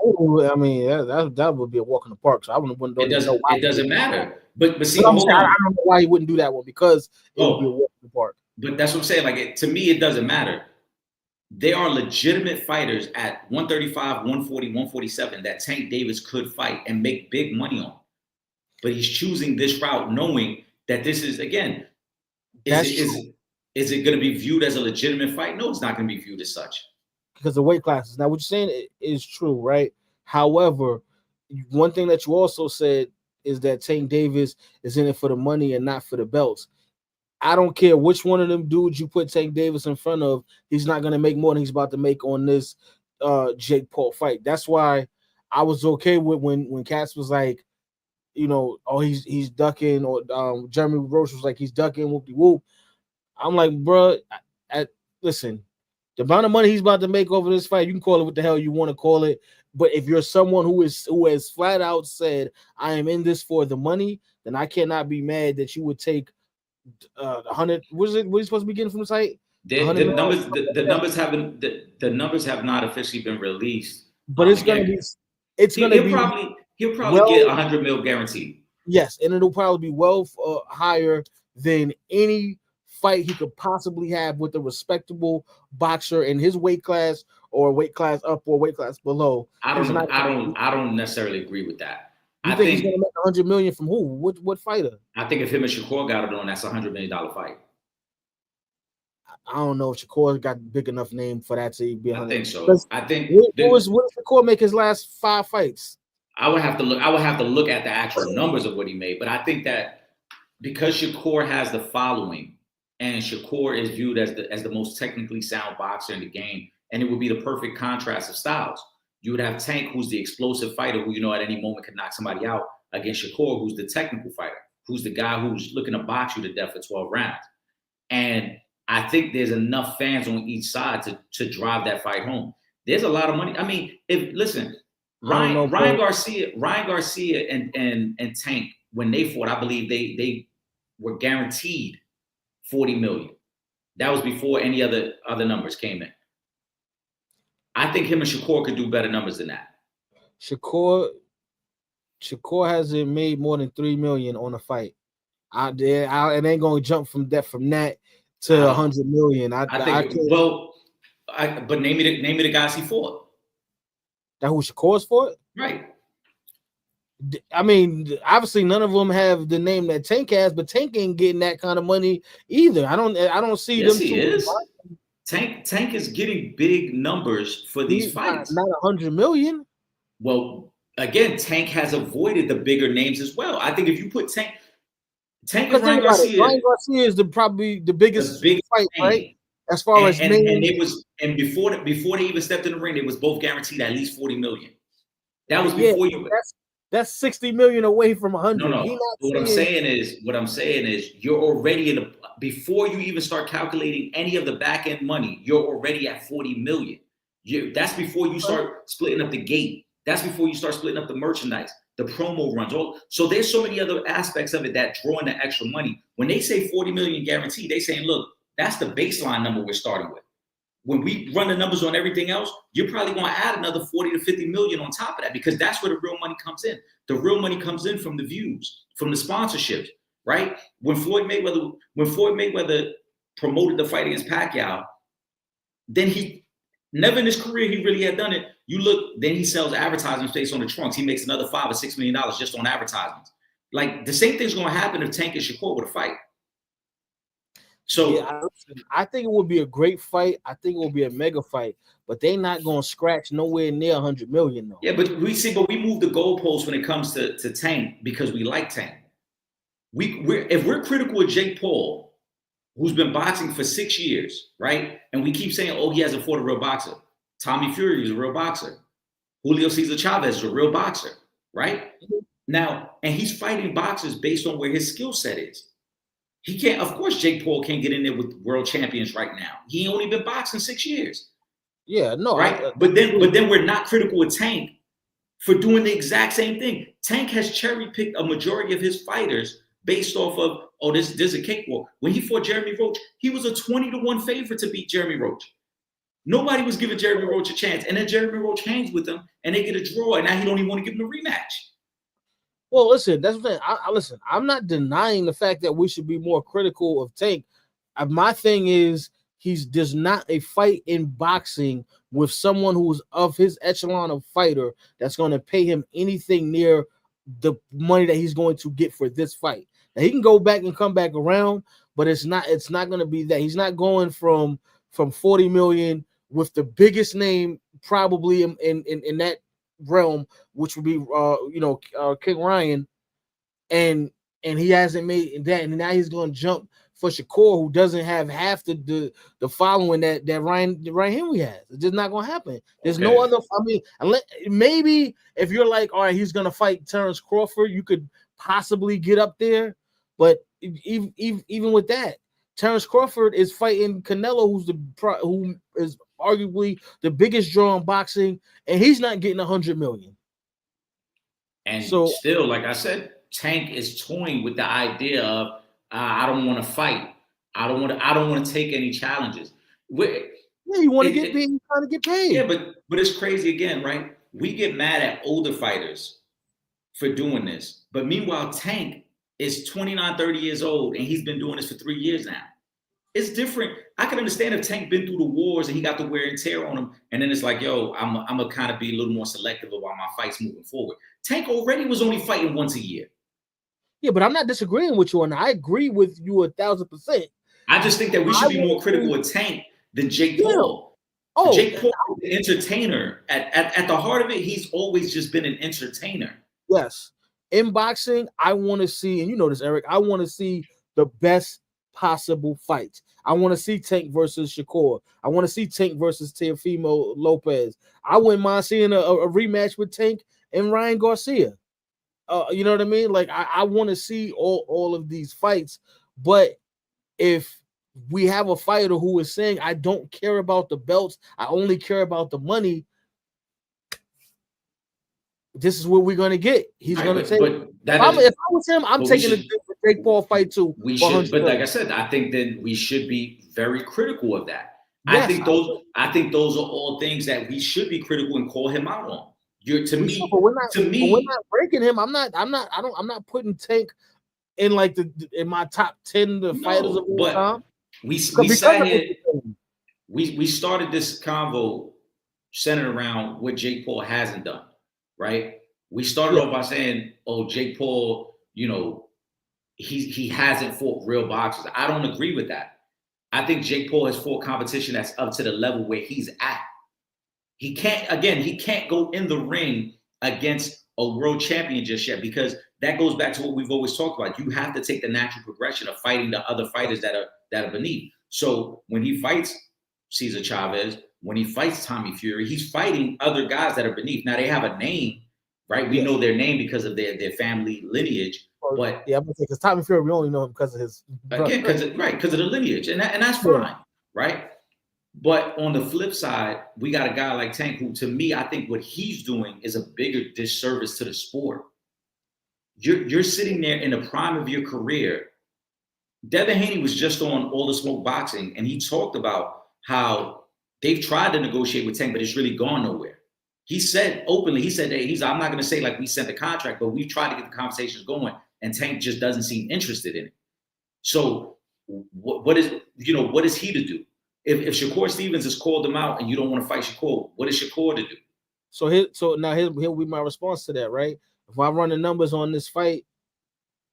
I mean, that would be a walk in the park. So I wouldn't. It doesn't matter. But see, I don't know why he wouldn't do that one because it would be a walk in the park. But that's what I'm saying. Like to me, it doesn't matter. There are legitimate fighters at 135, 140, 147 that Tank Davis could fight and make big money on. But he's choosing this route knowing that this is, again, is it going to be viewed as a legitimate fight? No, it's not going to be viewed as such. Because the weight classes. Now, what you're saying is true, right? However, one thing that you also said is that Tank Davis is in it for the money and not for the belts. I don't care which one of them dudes you put Tank Davis in front of, he's not going to make more than he's about to make on this Jake Paul fight. That's why I was okay with when Cass was like, you know, oh, he's ducking, or Jeremy Roach was like, he's ducking, whoop-de-whoop. I'm like, bro, listen, the amount of money he's about to make over this fight, you can call it what the hell you want to call it. But if you're someone who has flat out said, I am in this for the money, then I cannot be mad that you would take 100. What is it? What are you supposed to be getting from the site? The numbers have not officially been released. But it's gonna be. He'll probably get 100 mil guaranteed. Yes, and it'll probably be well higher than any fight he could possibly have with a respectable boxer in his weight class or weight class up or weight class below. I don't necessarily agree with that. I think he's gonna make 100 million from who? What fighter? I think if him and Shakur got it on, that's $100 million fight. I don't know if Shakur got a big enough name for that to be 100. I think so. I think what did Shakur make his last 5 fights? I would have to look at the actual numbers of what he made, but I think that because Shakur has the following, and Shakur is viewed as the most technically sound boxer in the game, and it would be the perfect contrast of styles. You would have Tank, who's the explosive fighter, who you know at any moment can knock somebody out, against Shakur, who's the technical fighter, who's the guy who's looking to box you to death for 12 rounds. And I think there's enough fans on each side to drive that fight home. There's a lot of money. I mean, Ryan Garcia and Tank, when they fought, I believe they were guaranteed 40 million. That was before any other numbers came in. I think him and Shakur could do better numbers than that. Shakur hasn't made more than 3 million on a fight. It ain't gonna jump from that to 100 million. But name me the guys he fought. That who Shakur's fought? Right. I mean, obviously none of them have the name that Tank has, but Tank ain't getting that kind of money either. I don't see them. Yes, he is. Tank is getting big numbers for these fights. Not 100 million. Well, again, Tank has avoided the bigger names as well. I think if you put Tank and Ryan Garcia is probably the biggest fight, right? As far as names. And before they even stepped in the ring, they was both guaranteed at least 40 million. That was before you. That's 60 million away from 100. No. What I'm saying is you're already before you even start calculating any of the back end money, you're already at 40 million. That's before you start splitting up the gate. That's before you start splitting up the merchandise, the promo runs. So there's so many other aspects of it that draw in the extra money. When they say 40 million guaranteed, they saying, look, that's the baseline number we're starting with. when we run the numbers on everything else, you're probably going to add another 40 to 50 million on top of that, because that's where the real money comes in. The real money comes in from the views, from the sponsorships, right? When Floyd Mayweather promoted the fight against Pacquiao, then he never in his career he really had done it. You look, then he sells advertising space on the trunks. He makes another $5 or $6 million just on advertisements. Like the same thing's going to happen if Tank and Shakur were to fight. So yeah, I think it would be a great fight. I think it will be a mega fight, but they're not going to scratch nowhere near 100 million though. yeah, but we move the goalposts when it comes to Tank because we like Tank. If we're critical of Jake Paul, who's been boxing for 6 years, right? And we keep saying, oh, he hasn't fought a real boxer. Tommy Fury is a real boxer. Julio Cesar Chavez is a real boxer, right? Now, and he's fighting boxers based on where his skill set is. He can't, of course, Jake Paul can't get in there with world champions right now. He only been boxing 6 years. Yeah, no. Right? But then we're not critical of Tank for doing the exact same thing. Tank has cherry-picked a majority of his fighters based off of, oh, this is a cakewalk. When he fought Jeremy Roach, he was a 20-1 favorite to beat Jeremy Roach. Nobody was giving Jeremy Roach a chance. And then Jeremy Roach hangs with him, and they get a draw, and now he don't even want to give him a rematch. Well, listen, that's the thing. Listen, I'm not denying the fact that we should be more critical of Tank. My thing is, there's not a fight in boxing with someone who's of his echelon of fighter that's going to pay him anything near the money that he's going to get for this fight. Now, he can go back and come back around, but it's not going to be that. He's not going from 40 million with the biggest name probably in that realm, which would be King Ryan, and he hasn't made that, and now he's going to jump for Shakur, who doesn't have half the following that Ryan Henry has. It's just not going to happen. There's no other. I mean, maybe if you're like, all right, he's going to fight Terrence Crawford, you could possibly get up there, but even with that, Terrence Crawford is fighting Canelo, who is arguably the biggest draw in boxing, and he's not getting 100 million. And so, still, like I said, Tank is toying with the idea of I don't want to fight. I don't want to take any challenges. You want to get paid. You trying to get paid. Yeah, but it's crazy again, right? We get mad at older fighters for doing this, but meanwhile, Tank is 29, 30 years old, and he's been doing this for 3 years now. It's different. I can understand if Tank been through the wars and he got the wear and tear on him, and then it's like, yo, I'm gonna kind of be a little more selective about my fights moving forward. Tank already was only fighting once a year. Yeah, but I'm not disagreeing with you, and I agree with you 1,000%. I just think that we should be more critical of Tank than Jake Paul. Oh, Jake Paul is an entertainer. At the heart of it, he's always just been an entertainer. Yes. In boxing, I want to see, and you know this, Eric, I want to see the best possible fights. I want to see Tank versus Shakur. I want to see Tank versus Teofimo Lopez. I wouldn't mind seeing a rematch with Tank and Ryan Garcia. You know what I mean? Like, I want to see all of these fights, but if we have a fighter who is saying, I don't care about the belts, I only care about the money, this is what we're going to get. He's going to take. If I was him, I'm taking the Jake Paul fight too. We should, but like I said, I think that we should be very critical of that. Yes, I think those are all things that we should be critical and call him out on. To me, we're not breaking him. I'm not putting Tank in like in my top 10 fighters of all time. We started this convo centered around what Jake Paul hasn't done, right? We started off by saying, "Oh, Jake Paul, he hasn't fought real boxers." I don't agree with that. I think Jake Paul has fought competition that's up to the level where he's at. He can't go in the ring against a world champion just yet, because that goes back to what we've always talked about. You have to take the natural progression of fighting the other fighters that are beneath. So when he fights Cesar Chavez, when he fights Tommy Fury, he's fighting other guys that are beneath. Now they have a name, right? We know their name because of their family lineage. But yeah, I'm gonna say because Tommy Fury, we only know him because of his because of the lineage, and that's fine, right? But on the flip side, we got a guy like Tank, who, to me, I think what he's doing is a bigger disservice to the sport. You're sitting there in the prime of your career. Devin Haney was just on All the Smoke Boxing, and he talked about how they've tried to negotiate with Tank, but it's really gone nowhere. He said openly, he said that I'm not going to say like we sent the contract, but we've tried to get the conversations going, and Tank just doesn't seem interested in it. So what is he to do? If Shakur Stevens has called him out and you don't want to fight Shakur, what is Shakur to do? So now here'll be my response to that, right? If I run the numbers on this fight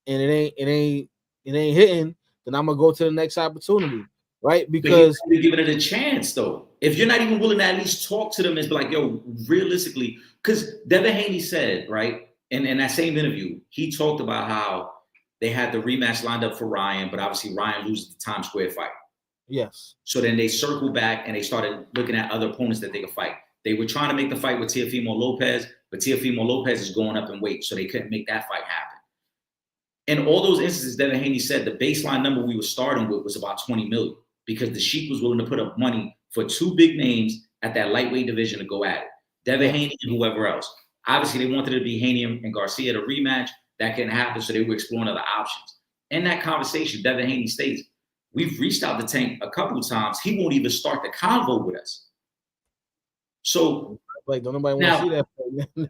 and it ain't hitting, then I'm gonna go to the next opportunity, right? Because you're giving it a chance, though. If you're not even willing to at least talk to them, and be like, yo, realistically, because Devin Haney said, right, in that same interview, he talked about how they had the rematch lined up for Ryan, but obviously Ryan loses the Times Square fight. Yes. So then they circled back and they started looking at other opponents that they could fight. They were trying to make the fight with Teofimo Lopez, but Teofimo Lopez is going up in weight, so they couldn't make that fight happen. In all those instances, Devin Haney said the baseline number we were starting with was about 20 million because the Sheik was willing to put up money for two big names at that lightweight division to go at it. Devin Haney and whoever else. Obviously, they wanted it to be Haney and Garcia at a rematch. That couldn't happen, so they were exploring other options. In that conversation, Devin Haney states, we've reached out to Tank a couple of times. He won't even start the convo with us. So, like, don't nobody want to see that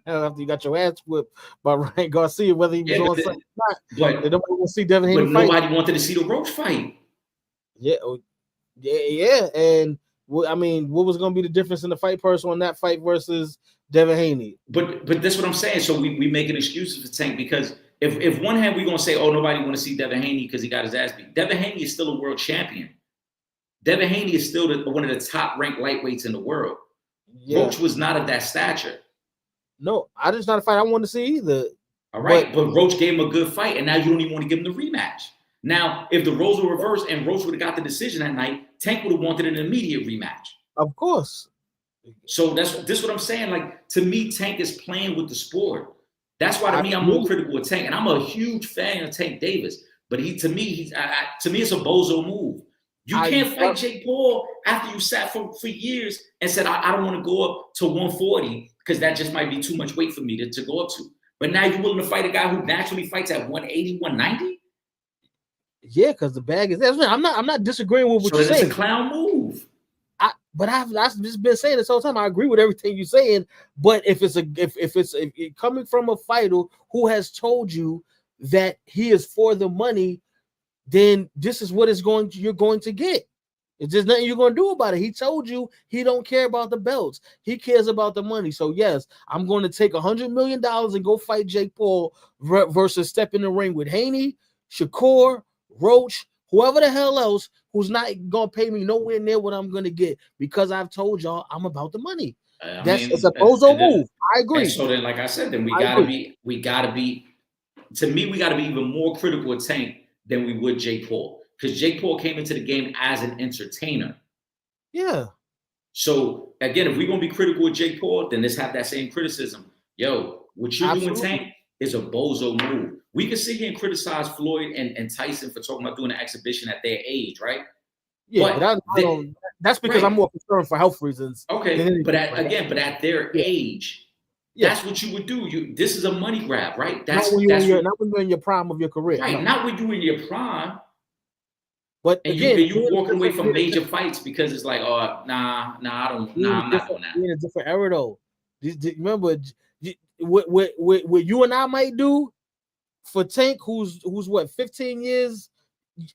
now after you got your ass whipped by Ryan Garcia, whether he was on something or not. But nobody want to see Devin Haney fight. Nobody wanted to see the Roach fight. Yeah. And I mean, what was going to be the difference in the fight person on that fight versus Devin Haney? But that's what I'm saying. So we making excuses for Tank because if one hand we're going to say, oh, nobody want to see Devin Haney because he got his ass beat. Devin Haney is still a world champion. Devin Haney is still one of the top ranked lightweights in the world. Yeah. Roach was not of that stature. No, I just not a fight I want to see either. All right, but Roach gave him a good fight, and now you don't even want to give him the rematch. Now, if the roles were reversed and Roach would have got the decision that night, Tank would have wanted an immediate rematch. Of course. So this what I'm saying. Like, to me, Tank is playing with the sport. That's why to me, I'm more critical of Tank, and I'm a huge fan of Tank Davis. But to me, it's a bozo move. You can't fight Jake Paul after you sat for years and said, I don't want to go up to 140 because that just might be too much weight for me to go up to. But now you're willing to fight a guy who naturally fights at 180, 190? Yeah, because the bag is there. I'm not disagreeing with what you're saying. It's a clown move. But I've just been saying this whole time. I agree with everything you're saying. But if it's coming from a fighter who has told you that he is for the money, then this is what you're going to get. It's just nothing you're going to do about it. He told you he don't care about the belts. He cares about the money. So yes, I'm going to take $100 million and go fight Jake Paul versus step in the ring with Haney, Shakur, Roach, whoever the hell else who's not going to pay me nowhere near what I'm going to get because I've told y'all I'm about the money. It's a bozo move. I agree. So then, like I said, then we got to be, to me, we got to be even more critical of Tank than we would Jake Paul. Because Jake Paul came into the game as an entertainer. Yeah. So, again, if we're going to be critical of Jake Paul, then let's have that same criticism. Yo, what you're doing, Tank, is a bozo move. We can sit here and criticize Floyd and Tyson for talking about doing an exhibition at their age, right? Yeah, but that's because I'm more concerned for health reasons. Okay, but at their age, that's what you would do. This is a money grab, right? Not when you're in your prime of your career. Right, not when you're in your prime. But again, you walking away from major fights because it's like, oh, I'm not doing that. We're in a different era, though. Remember, what you and I might do for Tank, who's what, 15 years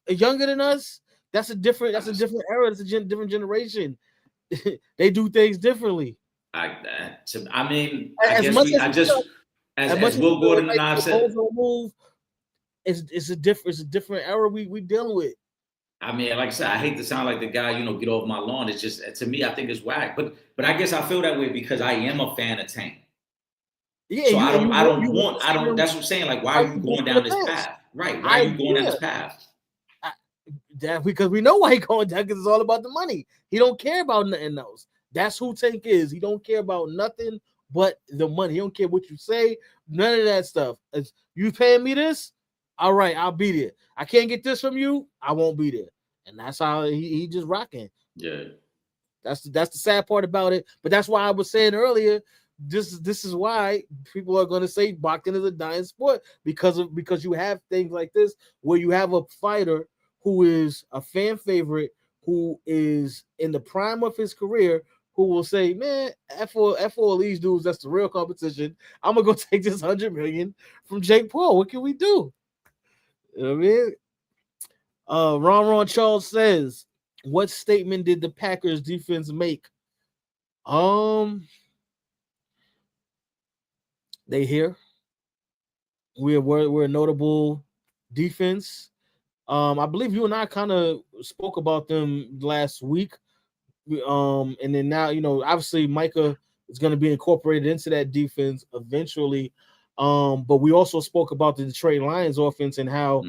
younger than us? That's a different era. That's a different generation. They do things differently. As Will Gordon and I said, it's a different era we dealing with. I mean, like I said, I hate to sound like the guy, get off my lawn. It's just, to me, I think it's whack. But I guess I feel that way because I am a fan of Tank. Yeah, so that's what I'm saying. Like, why are you going down this path? Right. Why are you going down this path? Because we know why he's going down, because it's all about the money. He don't care about nothing else. That's who Tank is. He don't care about nothing but the money. He don't care what you say, none of that stuff. If you paying me this, all right, I'll be there. I can't get this from you, I won't be there. And that's how he just rocking. Yeah. That's the sad part about it. But that's why I was saying earlier, this is why people are going to say boxing is a dying sport, because you have things like this where you have a fighter who is a fan favorite, who is in the prime of his career, who will say, "Man, F all these dudes. That's the real competition. I'm gonna go take this $100 million from Jake Paul. What can we do?" You know what I mean? Ron Charles says, "What statement did the Packers defense make?" They here. We're a notable defense. I believe you and I kind of spoke about them last week. And then now, obviously Micah is going to be incorporated into that defense eventually. But we also spoke about the Detroit Lions offense and how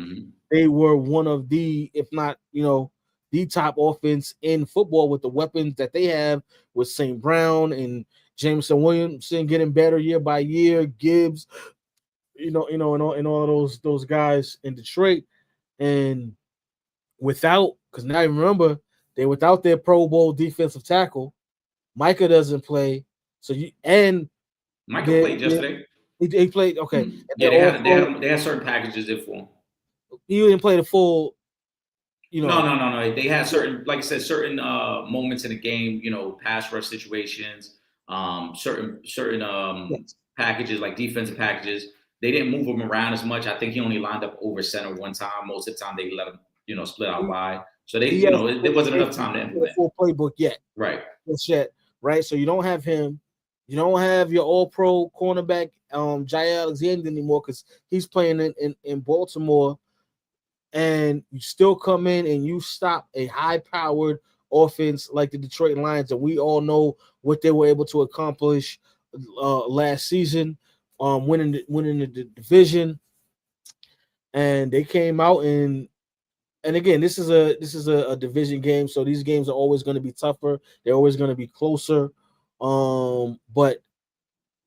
they were one of the, if not, the top offense in football with the weapons that they have with St. Brown and Jameson Williamson getting better year by year, Gibbs, and all those guys in Detroit. And because now you remember, they're without their Pro Bowl defensive tackle. Micah doesn't play. Micah played yesterday. He played, okay. Yeah, they had certain packages in for him. He didn't play the full, No. They had certain, like I said, certain moments in the game, pass rush situations, certain packages, like defensive packages. They didn't move him around as much. I think he only lined up over center one time. Most of the time they let him, split out wide. So there wasn't enough time to implement. Full playbook yet. Right. Right. So you don't have him. You don't have your all-pro cornerback, Jai Alexander anymore because he's playing in Baltimore. And you still come in and you stop a high-powered offense like the Detroit Lions, and we all know what they were able to accomplish last season, winning the division. And they came out and again, this is a division game, so these games are always going to be tougher. They're always going to be closer. But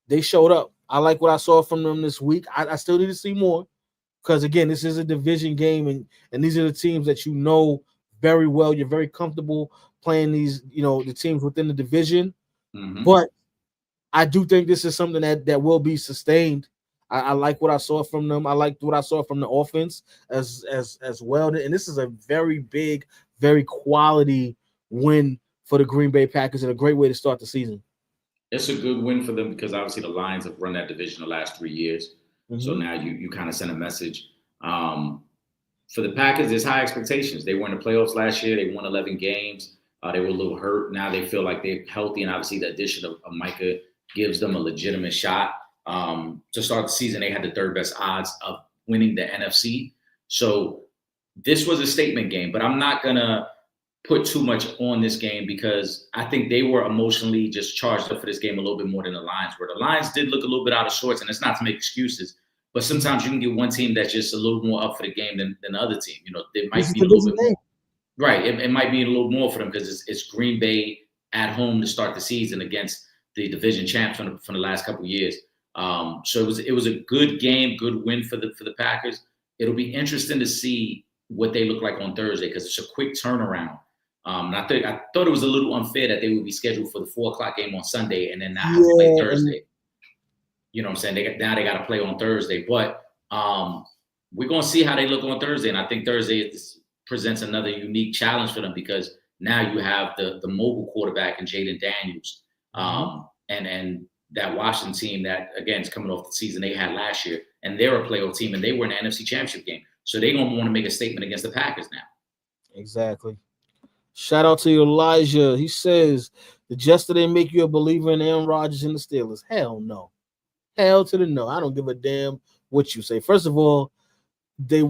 they showed up. I like what I saw from them this week. I still need to see more. Because again, this is a division game, and these are the teams that you know very well. You're very comfortable playing these, the teams within the division. Mm-hmm. But I do think this is something that will be sustained. I like what I saw from them. I liked what I saw from the offense as well. And this is a very big, very quality win for the Green Bay Packers and a great way to start the season. It's a good win for them because obviously the Lions have run that division the last 3 years. So now you kind of send a message. For the Packers, there's high expectations. They were in the playoffs last year. They won 11 games. They were a little hurt. Now they feel like they're healthy, and obviously the addition of Micah gives them a legitimate shot. To start the season, they had the third best odds of winning the NFC. So this was a statement game, but I'm not going to put too much on this game because I think they were emotionally just charged up for this game a little bit more than the Lions were. The Lions did look a little bit out of sorts, and it's not to make excuses, but sometimes you can get one team that's just a little more up for the game than the other team. It might be a little bit more. Right. It might be a little more for them because it's Green Bay at home to start the season against the division champs from the last couple of years. So it was a good game, good win for the Packers. It'll be interesting to see what they look like on Thursday because it's a quick turnaround. And I thought it was a little unfair that they would be scheduled for the 4:00 game on Sunday and then not have to play Thursday. You know what I'm saying? Now they got to play on Thursday, but we're going to see how they look on Thursday. And I think Thursday presents another unique challenge for them because now you have the mobile quarterback in Jaden Daniels and that Washington team that, again, is coming off the season they had last year. And they're a playoff team, and they were in the NFC Championship game. So they're going to want to make a statement against the Packers now. Exactly. Shout out to Elijah. He says, did yesterday make you a believer in Aaron Rodgers and the Steelers? Hell no. Hell to the no. I don't give a damn what you say. First of all, they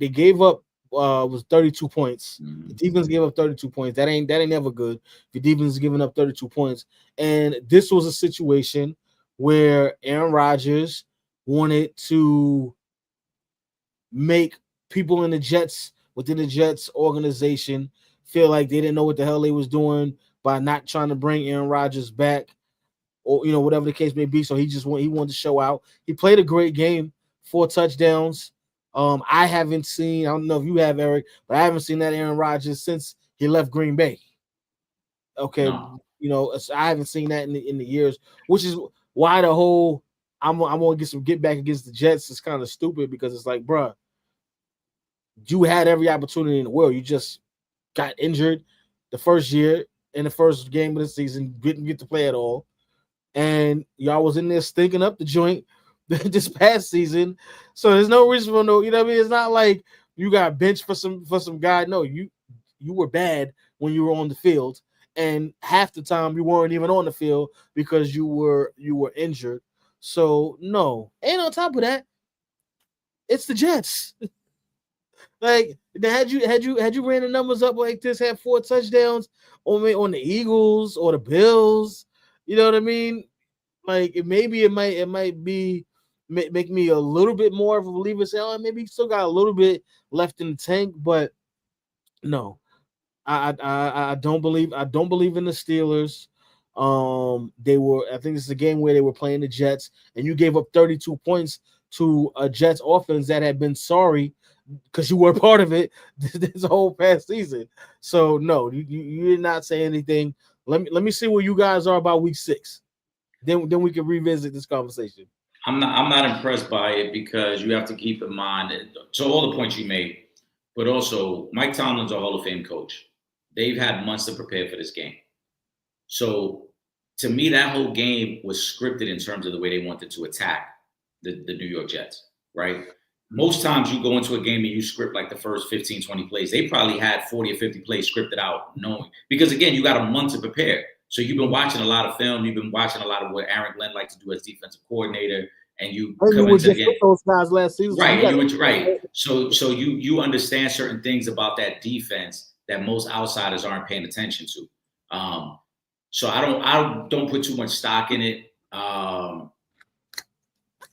gave up was 32 points. The defense gave up 32 points. That ain't never good. The defense is giving up 32 points. And this was a situation where Aaron Rodgers wanted to make people in the Jets, within the Jets organization, feel like they didn't know what the hell they was doing by not trying to bring Aaron Rodgers back, or whatever the case may be. So he wanted to show out. He played a great game, 4 touchdowns. I haven't seen, I don't know if you have, Eric, but I haven't seen that Aaron Rodgers since he left Green Bay. Okay, no. I haven't seen that in the years, which is why the whole I'm gonna get back against the Jets is kind of stupid because it's like, bruh, you had every opportunity in the world. You just got injured the first year in the first game of the season, didn't get to play at all, and y'all was in there stinking up the joint this past season. So there's no reason for no, you know what I mean? It's not like you got benched for some guy. No, you were bad when you were on the field, and half the time you weren't even on the field because you were injured. So no, and on top of that, it's the Jets. Like, had you ran the numbers up like this, had 4 touchdowns on the Eagles or the Bills, you know what I mean? Like, it might be make me a little bit more of a believer. Say, oh, maybe he still got a little bit left in the tank, but no, I don't believe in the Steelers. I think this is a game where they were playing the Jets, and you gave up 32 points to a Jets offense that had been sorry because you were part of it this whole past season. So no, you did not say anything. Let me see where you guys are about week 6. Then we can revisit this conversation. I'm not impressed by it because you have to keep in mind so all the points you made, but also Mike Tomlin's a Hall of Fame coach. They've had months to prepare for this game. So to me, that whole game was scripted in terms of the way they wanted to attack the New York Jets, right? Most times you go into a game and you script like the first 15, 20 plays. They probably had 40 or 50 plays scripted out knowing. Because again, you got a month to prepare. So you've been watching a lot of film. You've been watching a lot of what Aaron Glenn likes to do as defensive coordinator. And you come into the game. Those guys last season. Right. So you understand certain things about that defense that most outsiders aren't paying attention to. So I don't put too much stock in it.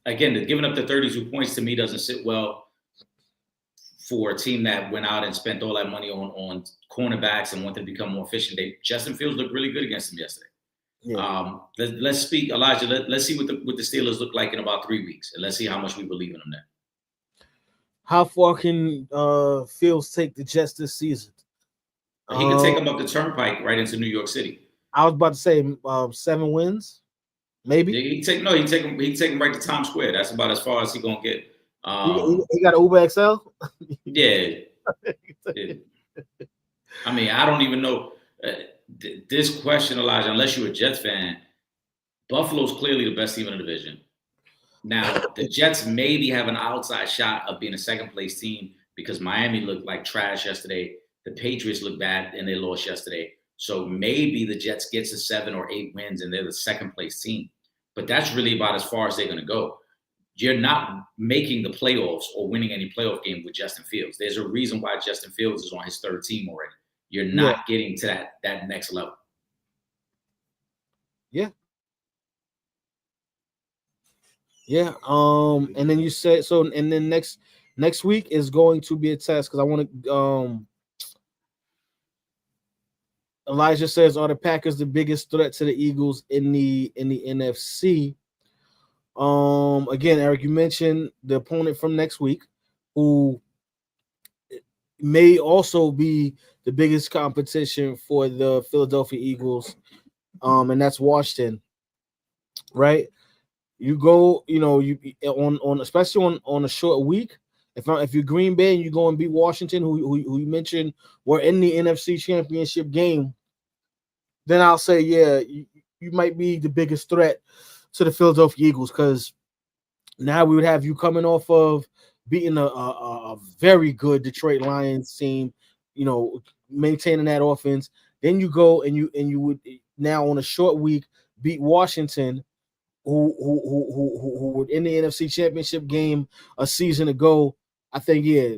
Again, giving up the 32 points to me doesn't sit well for a team that went out and spent all that money on cornerbacks and wanted to become more efficient. Justin Fields looked really good against them yesterday. Yeah. Let's speak, Elijah. Let's see what the Steelers look like in about 3 weeks, and let's see how much we believe in them then. How far can Fields take the Jets this season? He can take them up the turnpike right into New York City. I was about to say 7 wins, maybe. Yeah, he take them right to Times Square. That's about as far as he's gonna get. He got an Uber XL. Yeah. I mean, I don't even know. This question, Elijah, unless you're a Jets fan, Buffalo's clearly the best team in the division. Now, the Jets maybe have an outside shot of being a second-place team because Miami looked like trash yesterday. The Patriots looked bad, and they lost yesterday. So maybe the Jets get to 7 or 8 wins, and they're the second-place team. But that's really about as far as they're going to go. You're not making the playoffs or winning any playoff game with Justin Fields. There's a reason why Justin Fields is on his 3rd team already. You're not getting to that next level. Yeah. Yeah. And then you said so, and then next week is going to be a test because I want to. Elijah says, "Are the Packers the biggest threat to the Eagles in the NFC?" Again, Eric, you mentioned the opponent from next week, who may also be the biggest competition for the Philadelphia Eagles, and that's Washington, right? You go, you on especially on a short week. If you're Green Bay and you go and beat Washington, who you mentioned were in the NFC Championship game, then I'll say, yeah, you might be the biggest threat to the Philadelphia Eagles because now we would have you coming off of beating a very good Detroit Lions team, maintaining that offense. Then you go and you would now on a short week beat Washington, who were in the NFC Championship game a season ago. I think, yeah,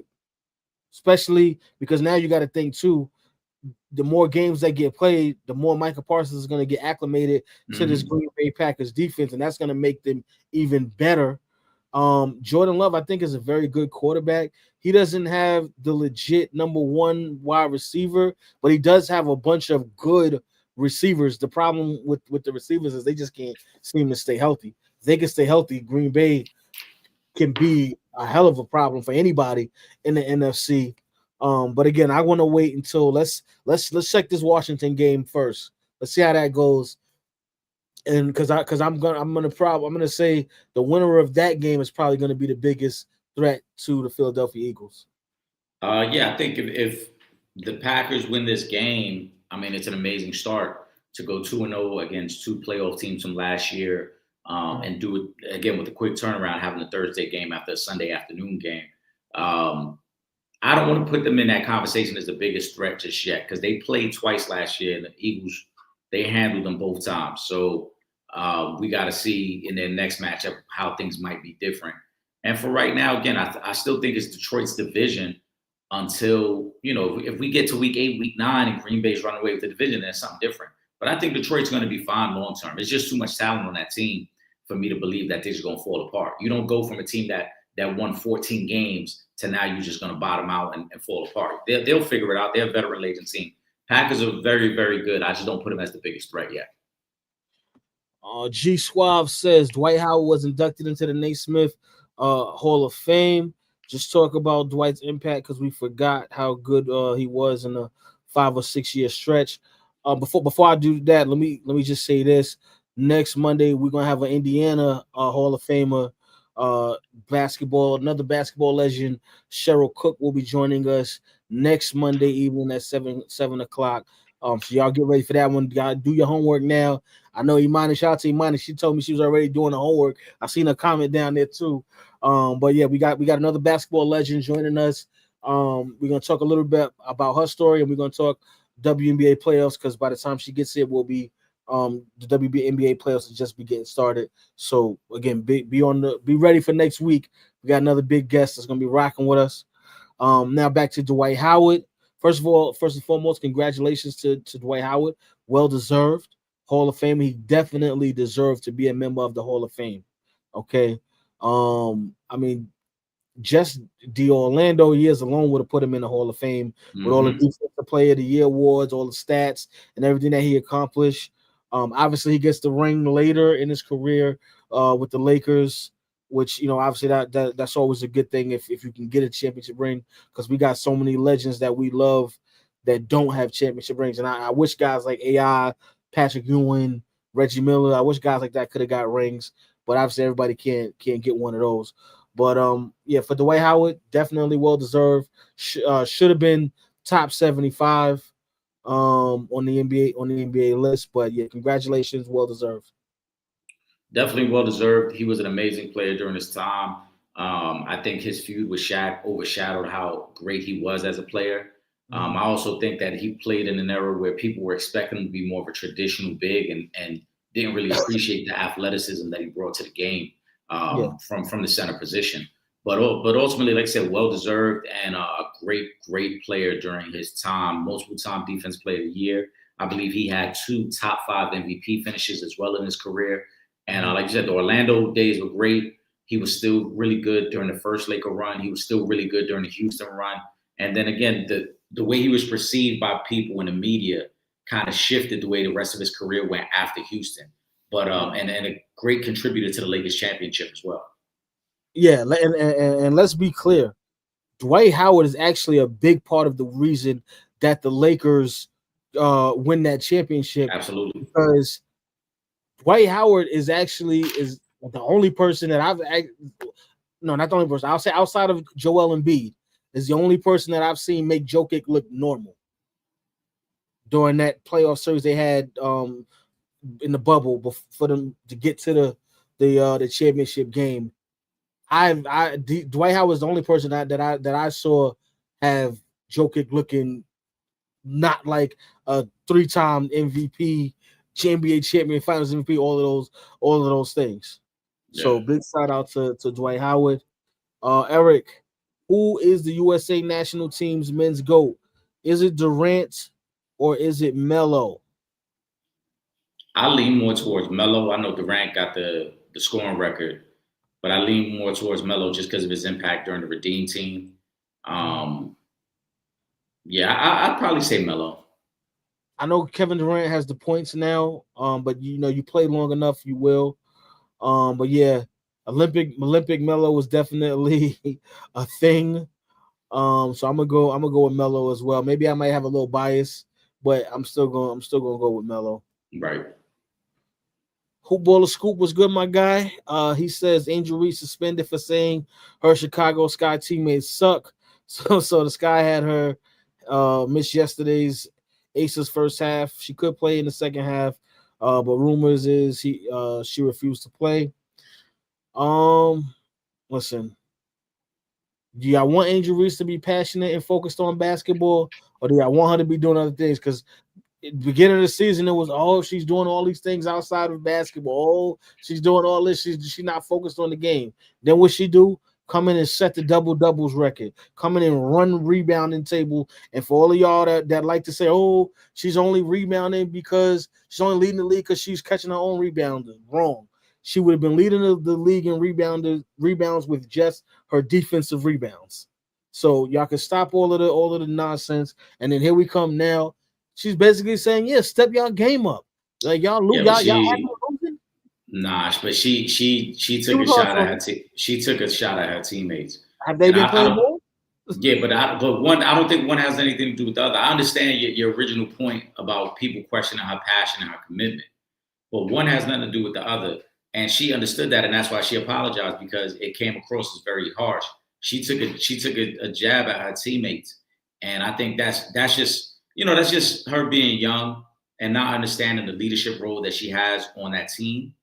especially because now you got to think too, the more games that get played, the more Micah Parsons is going to get acclimated to this Green Bay Packers defense, and that's going to make them even better. Jordan Love, I think, is a very good quarterback. He doesn't have the legit number 1 wide receiver, but he does have a bunch of good receivers. The problem with the receivers is they just can't seem to stay healthy. If they can stay healthy, Green Bay can be a hell of a problem for anybody in the NFC. But again, I want to wait until let's check this Washington game first. Let's see how that goes. And because I'm gonna say the winner of that game is probably going to be the biggest threat to the Philadelphia Eagles. Yeah, I think if the Packers win this game, I mean, it's an amazing start to go 2-0 against two playoff teams from last year, and do it again with a quick turnaround, having a Thursday game after a Sunday afternoon game. I don't want to put them in that conversation as the biggest threat just yet because they played twice last year, and the Eagles, they handled them both times. So we got to see in their next matchup how things might be different. And for right now, again, I still think it's Detroit's division until, if we get to week 8, week 9, and Green Bay's running away with the division, then it's something different. But I think Detroit's going to be fine long term. It's just too much talent on that team for me to believe that they're just going to fall apart. You don't go from a team that won 14 games to now you're just going to bottom out and fall apart. They'll figure it out. They're a veteran-laden team. Packers are very, very good. I just don't put them as the biggest threat yet. G Suave says Dwight Howard was inducted into the Naismith Hall of Fame. Just talk about Dwight's impact because we forgot how good he was in a 5 or 6 year stretch. Before I do that, let me just say this. Next Monday, we're gonna have an Indiana Hall of Famer, another basketball legend, Cheryl Cook will be joining us next Monday evening at 7 o'clock. So y'all get ready for that one. Y'all do your homework now. I know Imani, shout out to Imani. She told me she was already doing the homework. I seen a comment down there too. But yeah, we got another basketball legend joining us. We're gonna talk a little bit about her story, and we're gonna talk WNBA playoffs because by the time she gets here, we'll be the WNBA playoffs will just be getting started. So again, be ready for next week. We got another big guest that's gonna be rocking with us. Now back to Dwight Howard. First and foremost, congratulations to Dwight Howard. Well deserved Hall of Fame. He definitely deserved to be a member of the Hall of Fame. Okay. I mean, just the Orlando years alone would have put him in the Hall of Fame with all the Defensive Player of the Year awards, all the stats, and everything that he accomplished. Obviously, he gets the ring later in his career with the Lakers, which obviously that's always a good thing if you can get a championship ring because we got so many legends that we love that don't have championship rings, and I wish guys like AI, Patrick Ewing, Reggie Miller, I wish guys like that could have got rings, but obviously everybody can't get one of those. But yeah, for Dwight Howard, definitely well deserved. Should have been top 75 on the NBA list. But yeah, congratulations, well deserved. Definitely well deserved. He was an amazing player during his time. I think his feud with Shaq overshadowed how great he was as a player. I also think that he played in an era where people were expecting him to be more of a traditional big and didn't really appreciate the athleticism that he brought to the game. From the center position, but ultimately, like I said, well deserved and a great player during his time. Multiple time Defense Player of the Year. I believe he had 2 top 5 MVP finishes as well in his career. And like you said, the Orlando days were great. He was still really good during the first Laker run. He was still really good during the Houston run. And then again, the way he was perceived by people in the media kind of shifted the way the rest of his career went after Houston. But and a great contributor to the Lakers championship as well. Yeah, and let's be clear, Dwight Howard is actually a big part of the reason that the Lakers win that championship. Absolutely, because Dwight Howard is the only person that not the only person. I'll say outside of Joel Embiid is the only person that I've seen make Jokic look normal during that playoff series they had. In the bubble for them to get to the championship game. Dwight Howard was the only person that I saw have Jokic looking not like a 3-time MVP, NBA champion, Finals MVP, all of those things. Yeah. So big shout out to Dwight Howard. Eric, who is the USA national team's men's GOAT? Is it Durant or is it Melo? I lean more towards Melo. I know Durant got the scoring record, but I lean more towards Melo just because of his impact during the Redeem team. Yeah, I'd probably say Melo. I know Kevin Durant has the points now, but you play long enough, you will. But yeah, Olympic Melo was definitely a thing. So I'm gonna go with Melo as well. Maybe I might have a little bias, but I'm still gonna go with Melo. Right. Hoopballer Scoop was good, my guy. He says Angel Reese suspended for saying her Chicago Sky teammates suck. So the Sky had missed yesterday's Aces first half. She could play in the second half, but rumors is she refused to play. Listen, do y'all want Angel Reese to be passionate and focused on basketball, or do y'all want her to be doing other things? Because at the beginning of the season, it was she's doing all these things outside of basketball. Oh, she's doing all this. She's not focused on the game. Then what she do? Come in and set the double doubles record. Come in and run rebounding table. And for all of y'all that like to say, oh, she's only rebounding because she's only leading the league because she's catching her own rebounds. Wrong. She would have been leading the league in rebounds with just her defensive rebounds. So y'all can stop all of the nonsense. And then here we come now. She's basically saying, yeah, step y'all game up. Like y'all lose, y'all losing. Nah, but she took a shot at her she took a shot at her teammates. Have they been playing more? Yeah, but I don't think one has anything to do with the other. I understand your original point about people questioning her passion and her commitment, but one has nothing to do with the other. And she understood that, and that's why she apologized, because it came across as very harsh. She took a jab at her teammates, and I think that's just that's just her being young and not understanding the leadership role that she has on that team.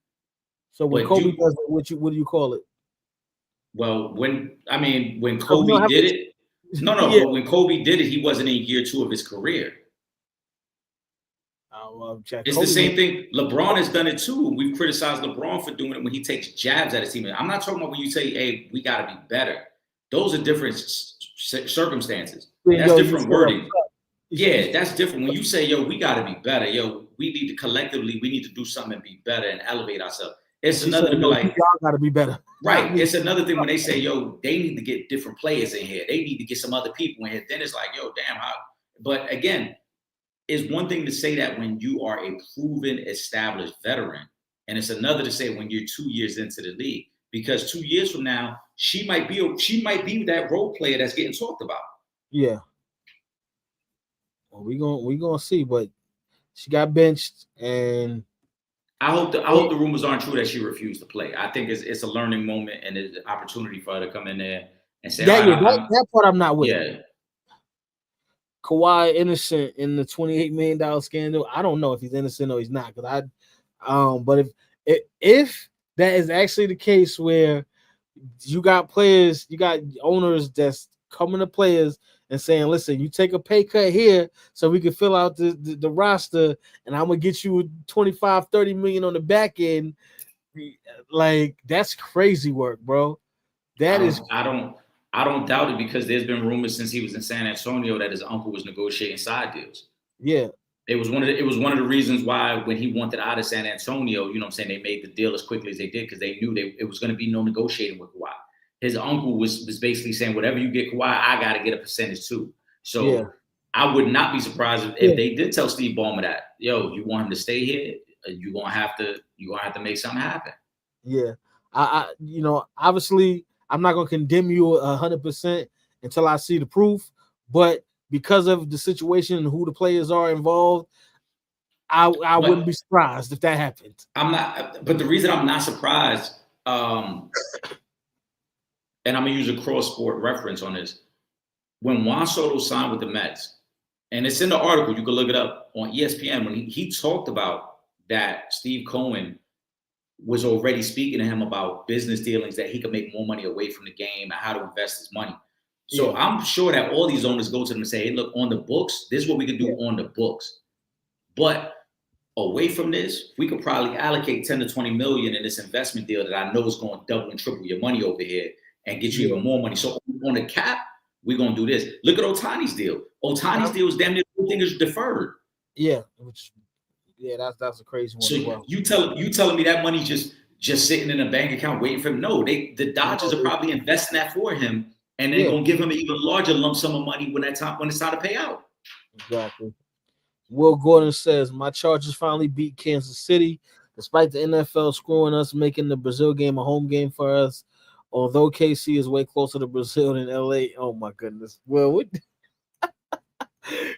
So when Kobe does it, what do you call it? Well, when Kobe did it, but when Kobe did it, he wasn't in year 2 of his career. It's the same thing. LeBron has done it too. We've criticized LeBron for doing it when he takes jabs at his team. I'm not talking about when you say, hey, we got to be better. Those are different circumstances. That's different wording. Yeah, that's different. When you say, yo, we got to be better. Yo, we need to do something and be better and elevate ourselves. It's another to be like, y'all got to be better. Right. It's another thing when they say, yo, they need to get different players in here. They need to get some other people in here. Then it's like, yo, damn, how? But again, it's one thing to say that when you are a proven, established veteran, and it's another to say when you're 2 years into the league. Because 2 years from now, she might be that role player that's getting talked about. Yeah. Well, we gonna see, but she got benched, and I hope the rumors aren't true that she refused to play. I think it's a learning moment and it's an opportunity for her to come in there and say, that part I'm not with. Yeah. Kawhi innocent in the $28 million scandal. I don't know if he's innocent or he's not, because but if that is actually the case where you got players, you got owners that's coming to players and saying, listen, you take a pay cut here so we can fill out the roster, and I'm gonna get you 25-30 million on the back end. Like, that's crazy work, bro. I don't doubt it, because there's been rumors since he was in San Antonio that his uncle was negotiating side deals. Yeah. It was one of the reasons why when he wanted out of San Antonio, you know what I'm saying, they made the deal as quickly as they did, because they knew it was going to be no negotiating with Kawhi. His uncle was basically saying, whatever you get Kawhi, I got to get a percentage too. So I would not be surprised if they did tell Steve Ballmer that, yo, you want him to stay here, you're gonna have to make something happen. Yeah. I obviously I'm not gonna condemn you 100% until I see the proof, but because of the situation and who the players are involved, I wouldn't be surprised if that happened. I'm not, but the reason I'm not surprised, and I'm gonna use a cross-sport reference on this. When Juan Soto signed with the Mets, and it's in the article, you can look it up on ESPN, when he talked about that Steve Cohen was already speaking to him about business dealings, that he could make more money away from the game and how to invest his money. So I'm sure that all these owners go to them and say, hey, look, on the books, this is what we can do on the books. But away from this, we could probably allocate 10 to 20 million in this investment deal that I know is going to double and triple your money over here and get you even more money. So on the cap, we're going to do this. Look at Ohtani's deal. Ohtani's deal is damn near everything is deferred. Yeah. That's a crazy one. So you telling me that money just sitting in a bank account waiting for him? No, the Dodgers are probably investing that for him, and they're gonna give him an even larger lump sum of money when it's time to pay out. Exactly. Will Gordon says, my Chargers finally beat Kansas City, despite the NFL screwing us, making the Brazil game a home game for us. Although KC is way closer to Brazil than LA. Oh my goodness. Well, what?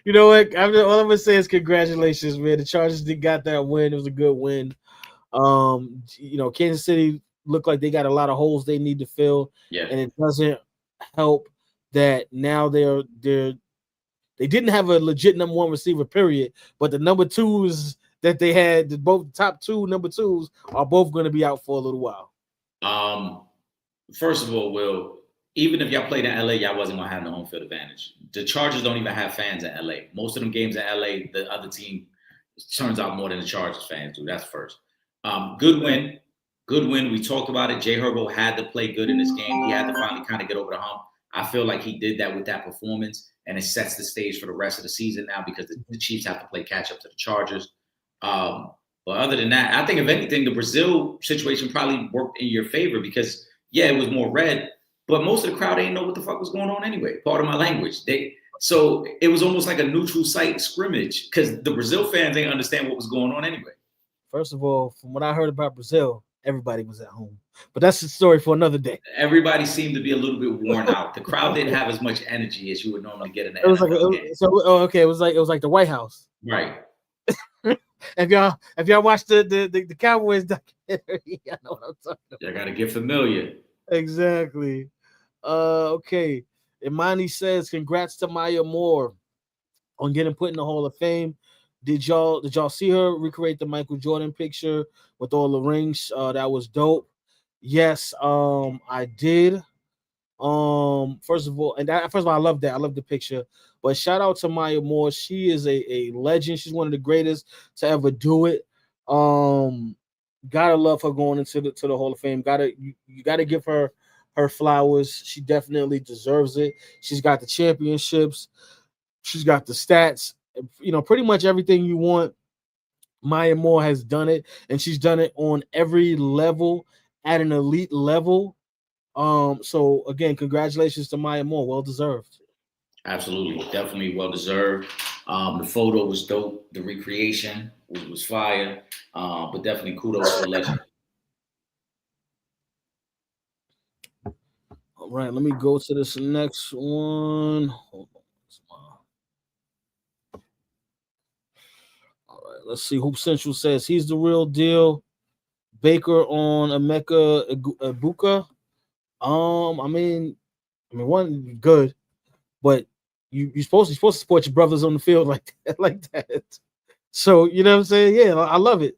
You know what? All I'm gonna say is congratulations, man. The Chargers got that win. It was a good win. Kansas City looked like they got a lot of holes they need to fill. Yeah. And it doesn't help that now they're They didn't have a legit number one receiver, period. But the number twos that they had, both top two number twos, are both going to be out for a little while. First of all, Will, even if y'all played in LA, y'all wasn't gonna have the home field advantage. The Chargers don't even have fans in LA. Most of them games in LA, the other team turns out more than the Chargers fans do. That's first. Good win. Good win. We talked about it. Jay Herbo had to play good in this game. He had to finally kind of get over the hump. I feel like he did that with that performance, and it sets the stage for the rest of the season now because the Chiefs have to play catch up to the Chargers. But other than that, I think if anything, the Brazil situation probably worked in your favor because, yeah, it was more red, but most of the crowd ain't know what the fuck was going on anyway. Part of my language. So it was almost like a neutral site scrimmage because the Brazil fans ain't understand what was going on anyway. First of all, from what I heard about Brazil, everybody was at home. But that's the story for another day. Everybody seemed to be a little bit worn out. The crowd didn't have as much energy as you would normally get in the It was NFL like game. it was like the White House. Right. If y'all watch the Cowboys documentary, I know what I'm talking about. You gotta get familiar. Exactly. Okay. Imani says, congrats to Maya Moore on getting put in the Hall of Fame. Did y'all see her recreate the Michael Jordan picture with all the rings? That was dope. Yes, I did. First of all, I love that. I love the picture. But shout out to Maya Moore. She is a legend. She's one of the greatest to ever do it. Gotta love her going into the Hall of Fame. You gotta give her flowers. She definitely deserves it. She's got the championships. She's got the stats. Pretty much everything you want. Maya Moore has done it, and she's done it on every level at an elite level. So again, congratulations to Maya Moore. Well deserved. Absolutely, definitely well deserved. The photo was dope. The recreation was fire. But definitely kudos to the legend. All right, let me go to this next one. Hold on. All right, let's see. Hoop Central says he's the real deal. Baker on Emeka Ibuka. I mean, one good, but you're supposed to support your brothers on the field like that. So you know what I'm saying? Yeah, I love it.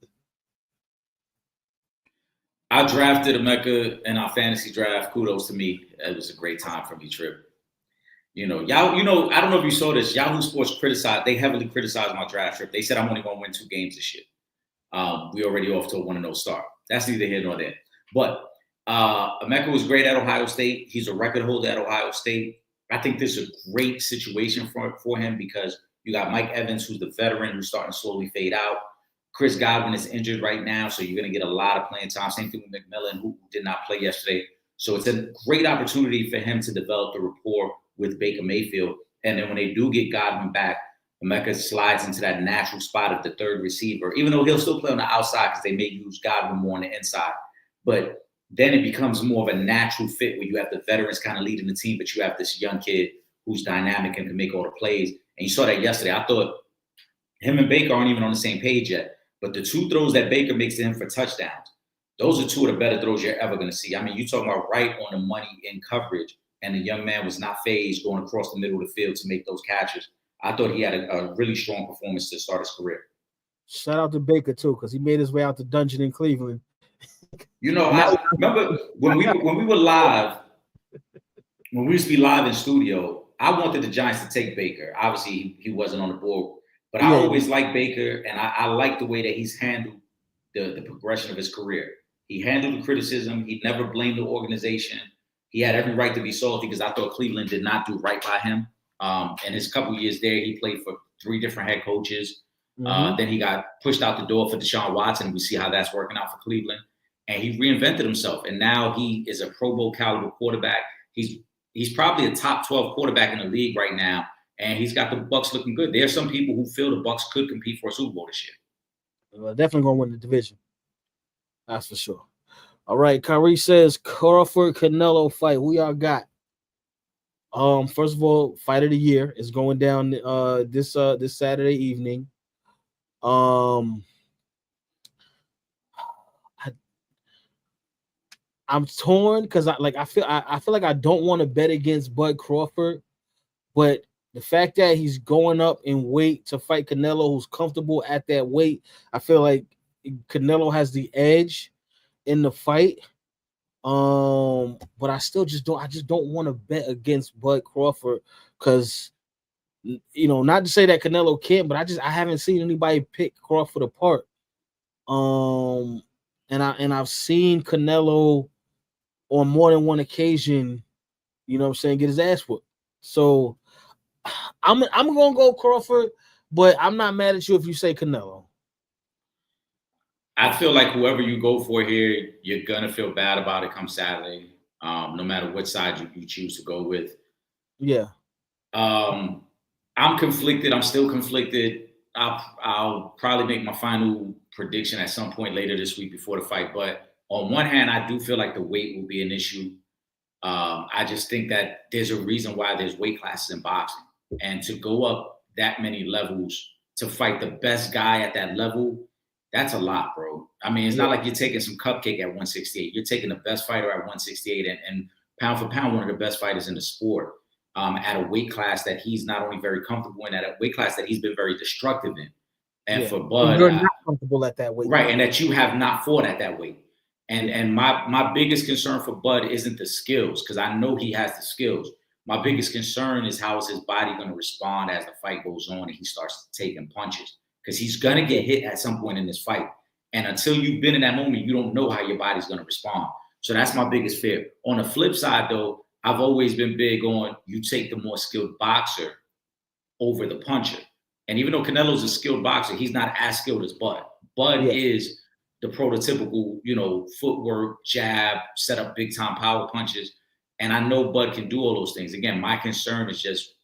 I drafted Emeka in our fantasy draft. Kudos to me. It was a great time for me, Trip. Y'all, I don't know if you saw this. Yahoo Sports they heavily criticized my draft, Trip. They said I'm only going to win 2 games this year. We already off to a 1-0 start. That's neither here nor there. But Emeka was great at Ohio State. He's a record holder at Ohio State. I think this is a great situation for him because you got Mike Evans, who's the veteran, who's starting to slowly fade out. Chris Godwin is injured right now, so you're going to get a lot of playing time. Same thing with McMillan, who did not play yesterday. So it's a great opportunity for him to develop the rapport with Baker Mayfield. And then when they do get Godwin back, Emeka slides into that natural spot of the third receiver, even though he'll still play on the outside because they may use Godwin more on the inside. But then it becomes more of a natural fit where you have the veterans kind of leading the team, but you have this young kid who's dynamic and can make all the plays. And you saw that yesterday. I thought him and Baker aren't even on the same page yet. But the 2 throws that Baker makes to him for touchdowns, those are 2 of the better throws you're ever going to see. I mean, you're talking about right on the money in coverage, and the young man was not phased going across the middle of the field to make those catches. I thought he had a really strong performance to start his career. Shout out to Baker, too, because he made his way out the dungeon in Cleveland. I remember when we were live, when we used to be live in studio, I wanted the Giants to take Baker. Obviously, he wasn't on the board. But I always liked Baker, and I like the way that he's handled the progression of his career. He handled the criticism. He never blamed the organization. He had every right to be salty because I thought Cleveland did not do right by him. In his couple years there, he played for 3 different head coaches. Then he got pushed out the door for Deshaun Watson. We see how that's working out for Cleveland. And he reinvented himself. And now he is a Pro Bowl caliber quarterback. He's probably a top 12 quarterback in the league right now. And he's got the Bucs looking good. There are some people who feel the Bucs could compete for a Super Bowl this year. Well, definitely going to win the division. That's for sure. All right, Kyrie says Crawford Canelo fight. Who y'all got? First of all, fight of the year is going down this Saturday evening. I'm torn because I feel like I don't want to bet against Bud Crawford, but The fact that he's going up in weight to fight Canelo, who's comfortable at that weight, I feel like Canelo has the edge in the fight. But I just don't want to bet against Bud Crawford because not to say that Canelo can't, but I haven't seen anybody pick Crawford apart. And I've seen Canelo on more than one occasion, get his ass whooped. So I'm gonna go Crawford, but I'm not mad at you if you say Canelo. I feel like whoever you go for here, you're gonna feel bad about it come Saturday, no matter what side you choose to go with. Yeah. I'm conflicted. I'm still conflicted. I'll probably make my final prediction at some point later this week before the fight. But on one hand, I do feel like the weight will be an issue. I just think that there's a reason why there's weight classes in boxing. And to go up that many levels to fight the best guy at that level, that's a lot, bro. I mean, it's not like you're taking some cupcake at 168. You're taking the best fighter at 168 and pound for pound, one of the best fighters in the sport. At a weight class that he's not only very comfortable in, at a weight class that he's been very destructive in. And for Bud, you're not comfortable at that weight, right? And that you have not fought at that weight. And my biggest concern for Bud isn't the skills, because I know he has the skills. My biggest concern is how is his body going to respond as the fight goes on and he starts taking punches, because he's going to get hit at some point in this fight. And until you've been in that moment, you don't know how your body's going to respond. So that's my biggest fear. On the flip side, though, I've always been big on you take the more skilled boxer over the puncher. And even though Canelo's a skilled boxer, he's not as skilled as Bud. Bud is the prototypical, footwork, jab, set up big time power punches. And I know Bud can do all those things. Again, my concern is just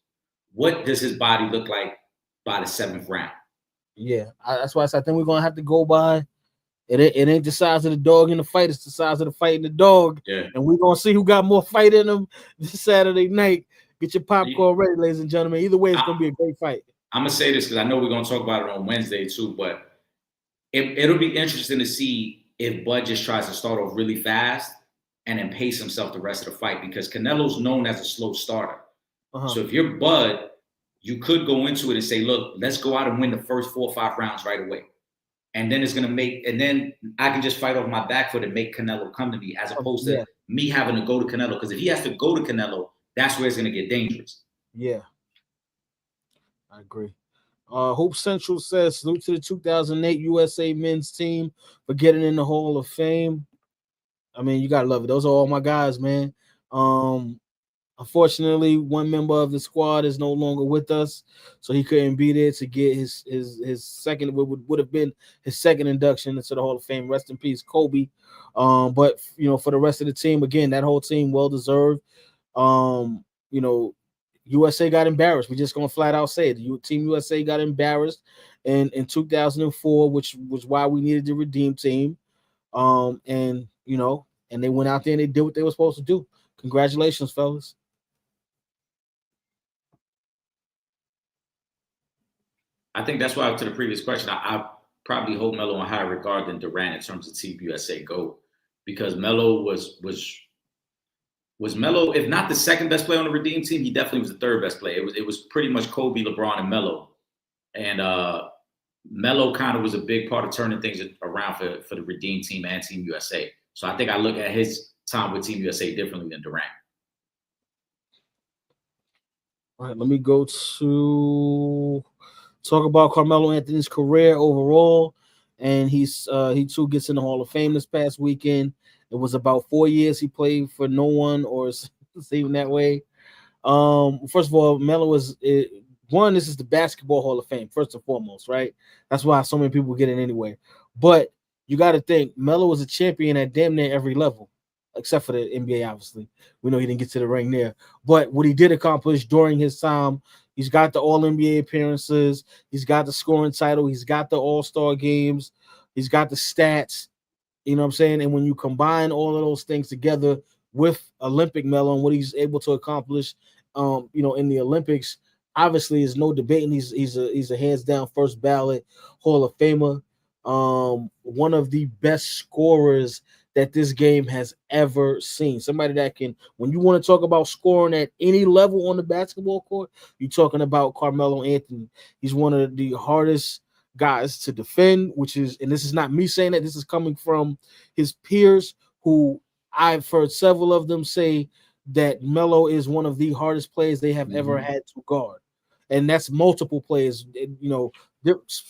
what does his body look like by the 7th round? Yeah, that's why I think we're going to have to go by. It ain't the size of the dog in the fight. It's the size of the fight in the dog. Yeah. And we're going to see who got more fight in them this Saturday night. Get your popcorn ready, ladies and gentlemen. Either way, it's going to be a great fight. I'm going to say this because I know we're going to talk about it on Wednesday too, but it'll be interesting to see if Bud just tries to start off really fast and then pace himself the rest of the fight, because Canelo's known as a slow starter. So if you're Bud, you could go into it and say, look, let's go out and win the first 4 or 5 rounds right away. And then it's going to and then I can just fight off my back foot and make Canelo come to me, as opposed to me having to go to Canelo. Because if he has to go to Canelo, that's where it's going to get dangerous. Yeah. I agree. Hope Central says, salute to the 2008 USA men's team for getting in the Hall of Fame. I mean, you got to love it. Those are all my guys, man. Unfortunately, one member of the squad is no longer with us, so he couldn't be there to get his second, would have been his second induction into the Hall of Fame. Rest in peace, Kobe. But for the rest of the team, again, that whole team, well deserved. USA got embarrassed. We're just gonna flat out say it. Team USA got embarrassed in 2004, which was why we needed the Redeem Team. And they went out there and they did what they were supposed to do. Congratulations, fellas. I think that's why, to the previous question, I probably hold Melo in higher regard than Durant in terms of Team USA GOAT, because Melo was Melo, if not the second best player on the Redeem Team, he definitely was the third best player. It was pretty much Kobe, LeBron, and Melo. And Melo kind of was a big part of turning things around for the Redeem Team and Team USA. So I think I look at his time with Team USA differently than Durant. All right, let me go to talk about Carmelo Anthony's career overall. And he too gets in the Hall of Fame this past weekend. It was about 4 years he played for no one, or it's even that way. First of all, Melo is one. This is the Basketball Hall of Fame, first and foremost, right? That's why so many people get in anyway. But you got to think Melo was a champion at damn near every level, except for the NBA. Obviously, we know he didn't get to the ring there. But what he did accomplish during his time, he's got the All NBA appearances, he's got the scoring title, he's got the All-Star games, he's got the stats. You know what I'm saying? And when you combine all of those things together with Olympic Melo and what he's able to accomplish, in the Olympics, obviously there's no debating. He's a hands down first ballot Hall of Famer. One of the best scorers that this game has ever seen. Somebody that can, when you want to talk about scoring at any level on the basketball court, you're talking about Carmelo Anthony. He's one of the hardest guys to defend, which is, and this is not me saying that, this is coming from his peers who I've heard several of them say that Melo is one of the hardest players they have ever had to guard. And that's multiple players,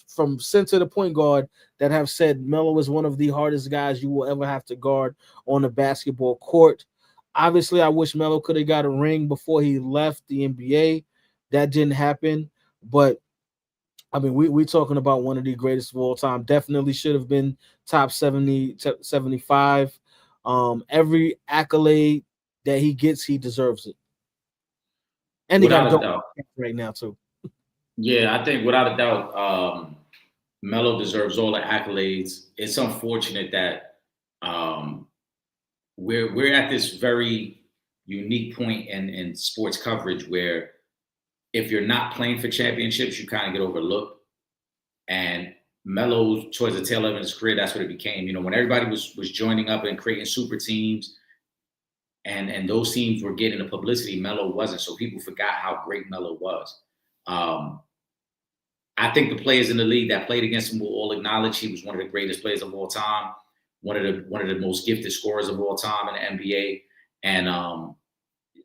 from center to point guard that have said Melo is one of the hardest guys you will ever have to guard on a basketball court. Obviously, I wish Melo could have got a ring before he left the NBA. That didn't happen. But I mean, we're talking about one of the greatest of all time. Definitely should have been top 70, 75. Every accolade that he gets, he deserves it. And he got a double right now, too. Yeah, I think without a doubt, Melo deserves all the accolades. It's unfortunate that we're at this very unique point in sports coverage where if you're not playing for championships, you kind of get overlooked. And Melo, towards the tail end of his career, that's what it became. You know, when everybody was joining up and creating super teams, and those teams were getting the publicity, Melo wasn't. So people forgot how great Melo was. I think the players in the league that played against him will all acknowledge he was one of the greatest players of all time, one of the most gifted scorers of all time in the NBA. And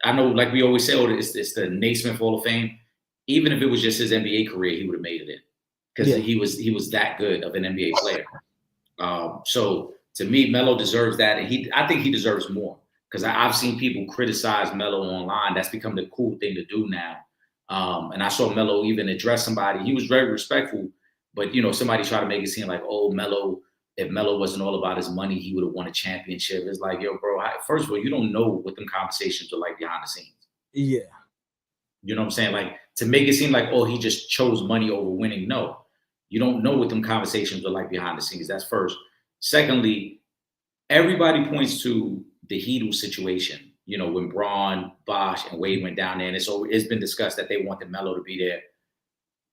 I know, like we always say, it's the Naismith Hall of Fame. Even if it was just his NBA career, he would have made it in because he was that good of an NBA player. So to me, Melo deserves that, and I think he deserves more because I've seen people criticize Melo online. That's become the cool thing to do now. And I saw Melo even address somebody. He was very respectful, but somebody tried to make it seem like, oh, Melo, if Melo wasn't all about his money, he would have won a championship. It's like, yo, bro, first of all, you don't know what them conversations are like behind the scenes. Yeah. You know what I'm saying? Like, to make it seem like, oh, he just chose money over winning. No, you don't know what them conversations are like behind the scenes. That's first. Secondly, everybody points to the Heedle situation. When Braun, Bosh, and Wade went down there, and it's been discussed that they wanted Melo to be there.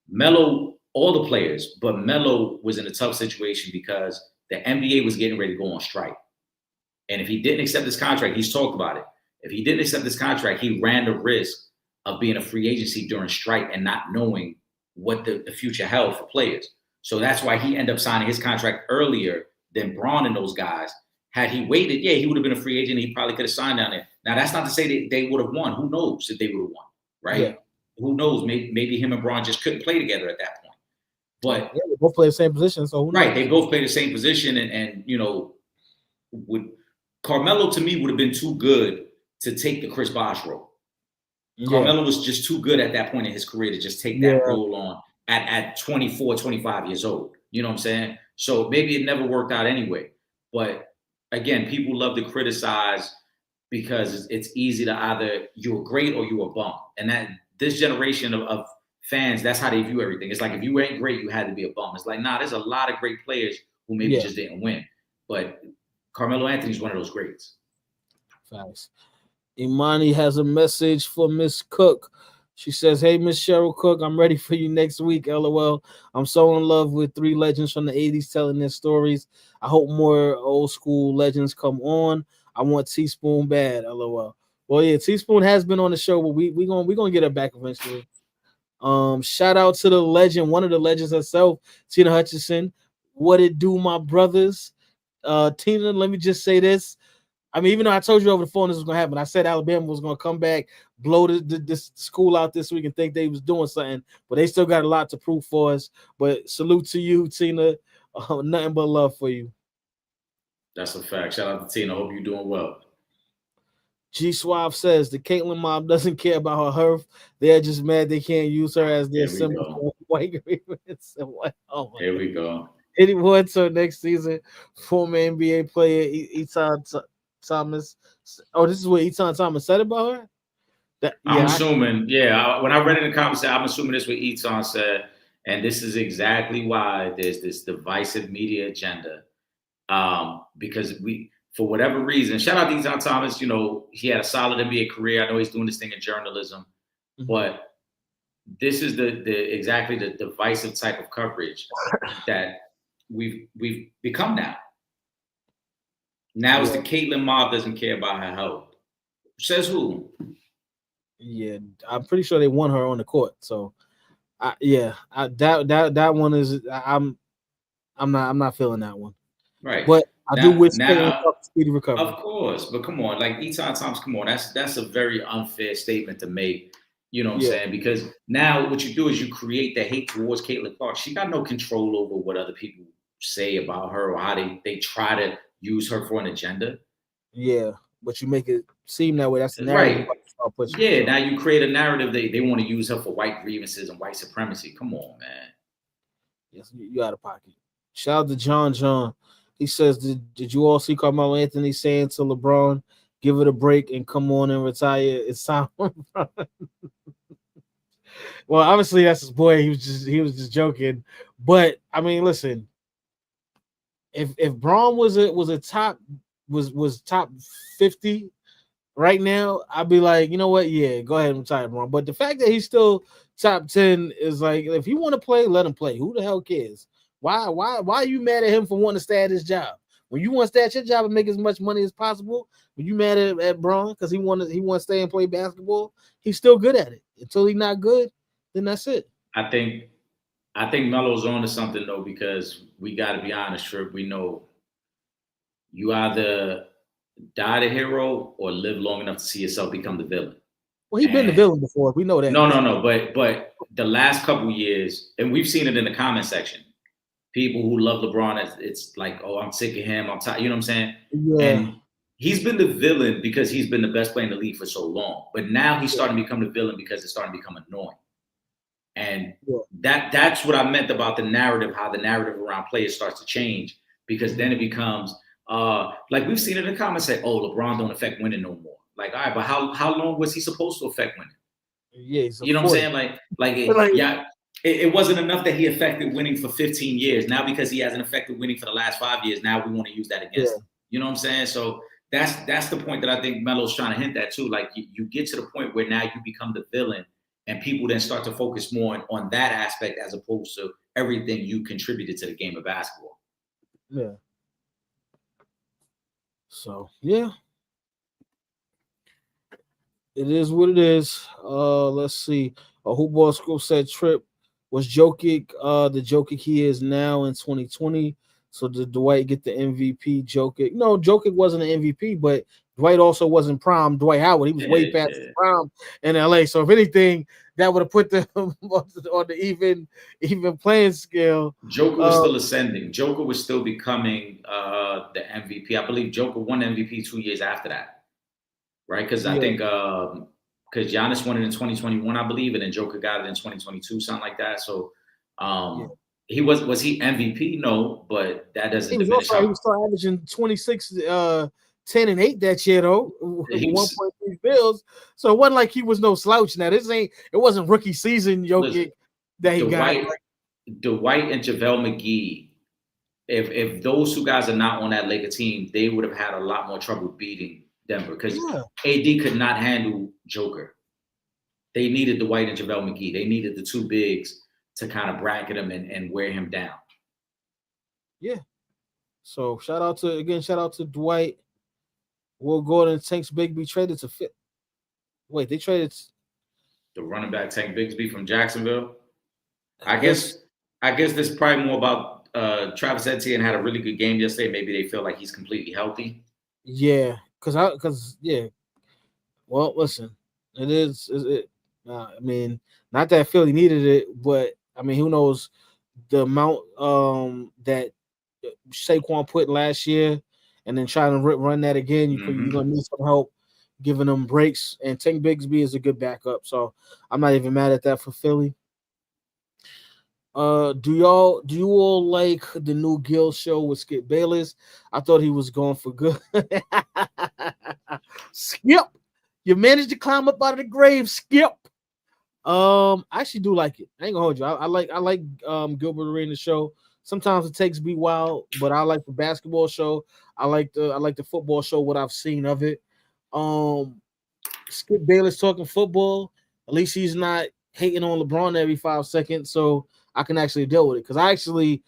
Melo, all the players, but Melo was in a tough situation because the NBA was getting ready to go on strike. And if he didn't accept this contract, he's talked about it. If he didn't accept this contract, he ran the risk of being a free agency during strike and not knowing what the future held for players. So that's why he ended up signing his contract earlier than Braun and those guys. Had he waited, he would have been a free agent. He probably could have signed down there. Now, that's not to say that they would have won. Who knows if they would have won, right? Yeah. Who knows? Maybe him and Braun just couldn't play together at that point. But they both play the same position, so right, they both play the same position, and Carmelo to me would have been too good to take the Chris Bosh role. Yeah. Carmelo was just too good at that point in his career to just take that role on at 24, 25 years old. You know what I'm saying? So maybe it never worked out anyway. But again, people love to criticize because it's easy to either you're great or you're a bum. And that this generation of fans, that's how they view everything. It's like if you ain't great, you had to be a bum. It's like, nah, there's a lot of great players who maybe just didn't win. But Carmelo Anthony's one of those greats. Thanks. Imani has a message for Miss Cook. She says, hey, Miss Cheryl Cook, I'm ready for you next week, LOL. I'm so in love with three legends from the 80s telling their stories. I hope more old school legends come on. I want Teaspoon bad, LOL. Well, yeah, Teaspoon has been on the show, but we're gonna get her back eventually. Shout out to the legend, one of the legends herself, Tina Hutchinson. What it do, my brothers? Tina, let me just say this. I mean, even though I told you over the phone this was going to happen, I said Alabama was going to come back, blow this school out this week and think they was doing something, but they still got a lot to prove for us. But salute to you, Tina. Nothing but love for you. That's a fact. Shout out to Tina. Hope you're doing well. G Suave says the Caitlyn mob doesn't care about her health. They're just mad they can't use her as their symbol for white agreements. Here we go. Anyone until next season, former NBA player Etan Thomas. Oh, this is what Etan Thomas said about her? I'm assuming, when I read it in the comments, I'm assuming this is what Etan said. And this is exactly why there's this divisive media agenda. Because for whatever reason, shout out to Etan Thomas, he had a solid NBA career. I know he's doing this thing in journalism, but this is exactly the divisive type of coverage that we've become now. Now it's the Caitlyn mob doesn't care about her health. Says who? Yeah, I'm pretty sure they won her on the court. So, that one is I'm not feeling that one. Right. But I do wish Caitlyn now Clark speedy recovery. Of course, but come on, like Eton Thomas, come on, that's a very unfair statement to make. You know what I'm saying? Because now what you do is you create the hate towards Caitlyn Clark. She got no control over what other people say about her or how they try to use her for an agenda. Yeah, but you make it seem that way. That's the narrative. Right. Yeah, now you create a narrative they want to use her for white grievances and white supremacy. Come on, man. Yes, you out of pocket. Shout out to John. He says, did you all see Carmelo Anthony saying to LeBron, give it a break and come on and retire? It's time. Well, obviously that's his boy. He was just joking. But I mean, listen, if Braun was a top top 50 right now, I'd be like, you know what? Yeah, go ahead and retire, Braun. But the fact that he's still top 10 is like, if you want to play, let him play. Who the hell cares? Why are you mad at him for wanting to stay at his job? When you want to stay at your job and make as much money as possible, when you mad at Braun because he want to stay and play basketball, he's still good at it. Until he's not good, then that's it. I think Melo's on to something though, because we got to be honest, Trip. We know you either die the hero or live long enough to see yourself become the villain. Well, he's been the villain before. We know that. No. But the last couple of years, and we've seen it in the comment section. People who love LeBron, it's like, oh, I'm sick of him. I'm tired. You know what I'm saying? Yeah. And he's been the villain because he's been the best player in the league for so long. But now he's starting to become the villain because it's starting to become annoying. And that's what I meant about the narrative, how the narrative around players starts to change, because then it becomes like we've seen it in the comments say, oh, LeBron don't affect winning no more. Like, all right, but how long was he supposed to affect winning? Yeah, you know what I'm saying? It wasn't enough that he affected winning for 15 years. Now, because he hasn't affected winning for the last 5 years, now we want to use that against him. You know what I'm saying? So that's the point that I think Melo's trying to hint at too. Like you get to the point where now you become the villain, and people then start to focus more on that aspect as opposed to everything you contributed to the game of basketball. Yeah. So yeah. It is what it is. Let's see. A Hoopball School said Trip was Jokic, the Jokic he is now in 2020. So did Dwight get the MVP? Jokic? No, Jokic wasn't an MVP, but Dwight also wasn't prime Dwight Howard. He was way past his prime in LA. So if anything, that would have put them on the even playing scale. Joker was still ascending. Joker was still becoming the MVP. I believe Joker won MVP 2 years after that, right? Because I think because Giannis won it in 2021, I believe, and then Joker got it in 2022, something like that. So he was he MVP? No, but that doesn't diminish. He was still averaging 26, 10 and 8 that year though, 1.3 bills. So it wasn't like he was no slouch. Now it wasn't rookie season Jokic that he got. Dwight and JaVale McGee, if those two guys are not on that Laker team, they would have had a lot more trouble beating Denver because AD could not handle Joker. They needed Dwight and JaVale McGee. They needed the two bigs to kind of bracket him and wear him down. Yeah. So shout out to Dwight. Will Gordon, Tanks Bigsby traded to fit. Wait, they traded the running back Tank Bigsby from Jacksonville. I guess this is probably more about Travis Etienne had a really good game yesterday. Maybe they feel like he's completely healthy. Yeah, because Well, listen, it is. I mean, not that Philly needed it, but I mean, who knows the amount that Saquon put last year, and then trying to run that again. You're gonna need some help giving them breaks. And Tank Bigsby is a good backup, so I'm not even mad at that for Philly. Do you all like the new Gill show with Skip Bayless? I thought he was going for good. Skip, you managed to climb up out of the grave, Skip. I actually do like it. I ain't gonna hold you. I like Gilbert Arenas show. Sometimes it takes me a while, but I like the basketball show. I like the football show. What I've seen of it. Skip Bayless talking football. At least he's not hating on LeBron every 5 seconds, so I can actually deal with it. Because I actually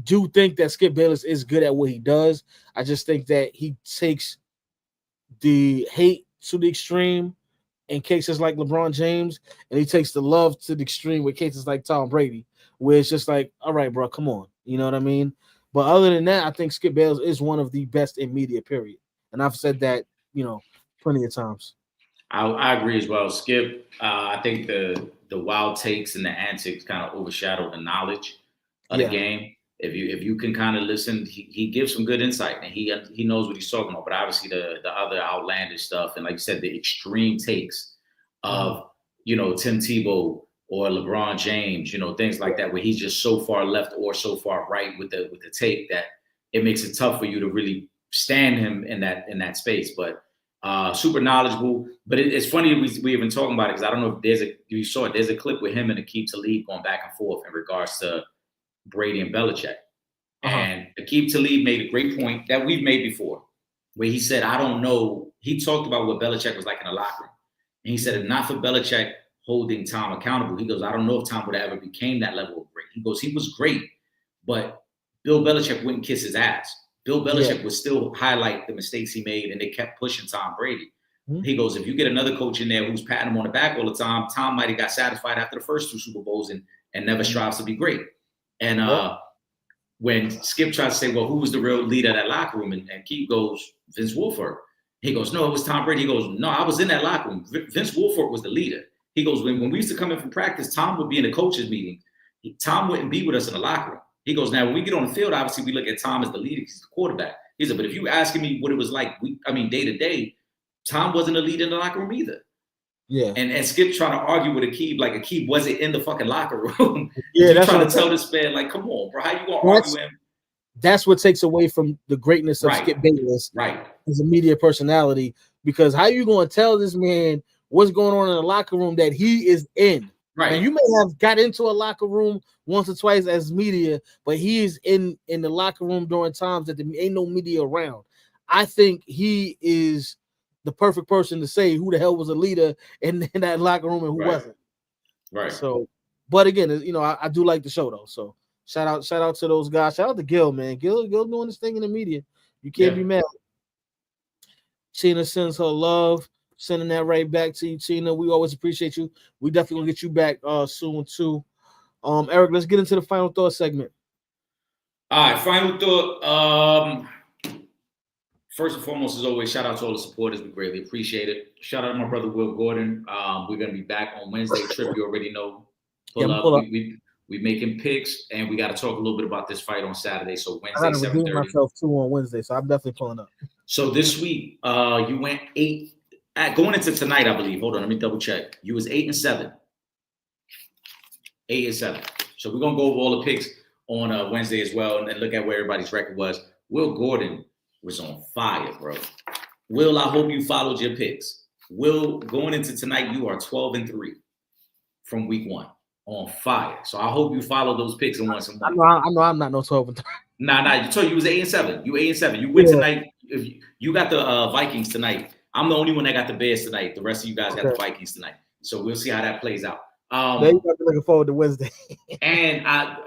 do think that Skip Bayless is good at what he does. I just think that he takes the hate to the extreme in cases like LeBron James, and he takes the love to the extreme with cases like Tom Brady, where it's just like, all right, bro, come on. You know what I mean? But other than that, I think Skip Bayless is one of the best in media, period. And I've said that, plenty of times. I agree as well. Skip, I think the wild takes and the antics kind of overshadow the knowledge of the game. If you can kind of listen, he gives some good insight, and he knows what he's talking about. But obviously the other outlandish stuff, and like you said, the extreme takes of Tim Tebow or LeBron James, things like that, where he's just so far left or so far right with the take that it makes it tough for you to really stand him in that space. But super knowledgeable. But it's funny we even talking about it, because I don't know if you saw it. There's a clip with him and Aqib Talib going back and forth in regards to Brady and Belichick. And Aqib Talib made a great point that we've made before, where he said, I don't know. He talked about what Belichick was like in the locker room. And he said, if not for Belichick holding Tom accountable, he goes, I don't know if Tom would have ever became that level of great. He goes, he was great, but Bill Belichick wouldn't kiss his ass. Bill Belichick would still highlight the mistakes he made, and they kept pushing Tom Brady. He goes, if you get another coach in there who's patting him on the back all the time, Tom might have got satisfied after the first 2 Super Bowls and never strives to be great. And when Skip tries to say, well, who was the real leader of that locker room? And Keith goes, Vince Wilfork. He goes, no, it was Tom Brady. He goes, no, I was in that locker room. Vince Wilfork was the leader. He goes, when we used to come in from practice, Tom would be in the coaches meeting. Tom wouldn't be with us in the locker room. He goes, now, when we get on the field, obviously, we look at Tom as the leader because he's the quarterback. He said, but if you asking me what it was like, day to day, Tom wasn't a leader in the locker room either. Yeah. And Skip trying to argue with Aqib, like Aqib wasn't in the fucking locker room. Yeah, that's trying to tell this man, like, come on, bro, how you gonna argue him? That's what takes away from the greatness of Skip Bayless, as a media personality. Because how you gonna tell this man what's going on in the locker room that he is in? Right. And you may have got into a locker room once or twice as media, but he is in the locker room during times that there ain't no media around. I think he is the perfect person to say who the hell was a leader in that locker room and who wasn't. Right. So, but again, I do like the show though. So shout out to those guys. Shout out to Gil, man. Gil doing this thing in the media. You can't be mad. Tina sends her love. Sending that right back to you, Tina. We always appreciate you. We definitely gonna get you back soon too. Eric, let's get into the final thought segment. All right, final thought. First and foremost, as always, shout out to all the supporters. We greatly appreciate it. Shout out to my brother Will Gordon. We're gonna be back on Wednesday. Trip, you already know. Pull up. We making picks, and we got to talk a little bit about this fight on Saturday. So Wednesday, 7:30. I gotta redeem myself too on Wednesday, so I'm definitely pulling up. So this week, you went 8. Going into tonight, I believe. Hold on, let me double check. You was 8-7. 8-7. So we're gonna go over all the picks on Wednesday as well, and then look at where everybody's record was. Will Gordon was on fire, bro. Will, I hope you followed your picks. Will, going into tonight, you are 12-3 from week 1. On fire. So I hope you follow those picks and won some money. I know I'm not no 12-3. Nah. You told you was 8-7. You 8-7. You win tonight. If you got the Vikings tonight. I'm the only one that got the Bears tonight. The rest of you guys got the Vikings tonight. So we'll see how that plays out. You guys are looking forward to Wednesday. And I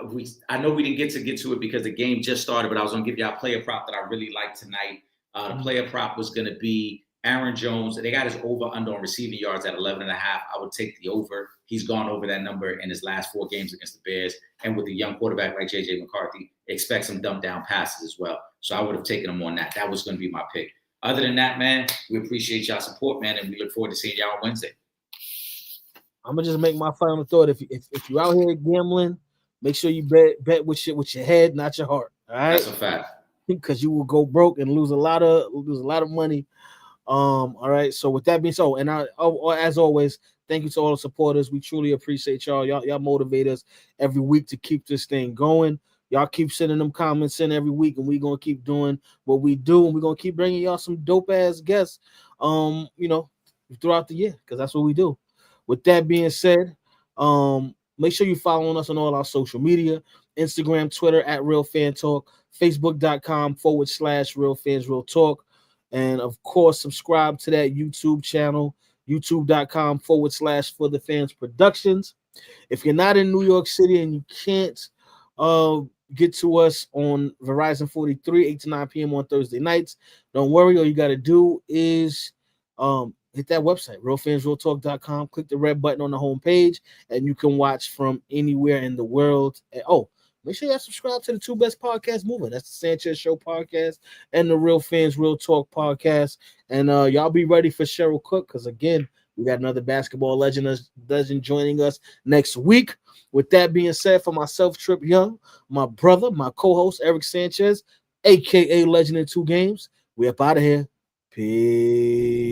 know we didn't get to it because the game just started, but I was gonna give y'all a player prop that I really liked tonight. The player prop was gonna be Aaron Jones. They got his over under on receiving yards at 11.5. I would take the over. He's gone over that number in his last 4 games against the Bears. And with a young quarterback like JJ McCarthy, expect some dump down passes as well. So I would have taken him on that. That was gonna be my pick. Other than that, man, we appreciate y'all support, man, and we look forward to seeing y'all on Wednesday. I'm gonna just make my final thought. If you out here gambling, make sure you bet with your head, not your heart. All right, that's a fact. Because you will go broke and lose a lot of money. All right. So with that being so, and as always, thank you to all the supporters. We truly appreciate y'all. Y'all motivate us every week to keep this thing going. Y'all keep sending them comments in every week, and we're going to keep doing what we do, and we're going to keep bringing y'all some dope-ass guests, throughout the year, because that's what we do. With that being said, make sure you're following us on all our social media, Instagram, Twitter, @RealFanTalk, Facebook.com/RealFansRealTalk, and, of course, subscribe to that YouTube channel, YouTube.com/ForTheFansProductions. If you're not in New York City and you can't get to us on Verizon 43, 8 to 9 p.m. on Thursday nights. Don't worry, all you got to do is hit that website, realfansrealtalk.com. Click the red button on the homepage, and you can watch from anywhere in the world. And, make sure you subscribe to the two best podcasts moving. That's the Sanchez Show podcast and the Real Fans Real Talk podcast. And y'all be ready for Cheryl Cook, because, again, we got another basketball legend joining us next week. With that being said, for myself, Trip Young, my brother, my co-host, Eric Sanchez, a.k.a. Legend in Two Games, we up out of here. Peace.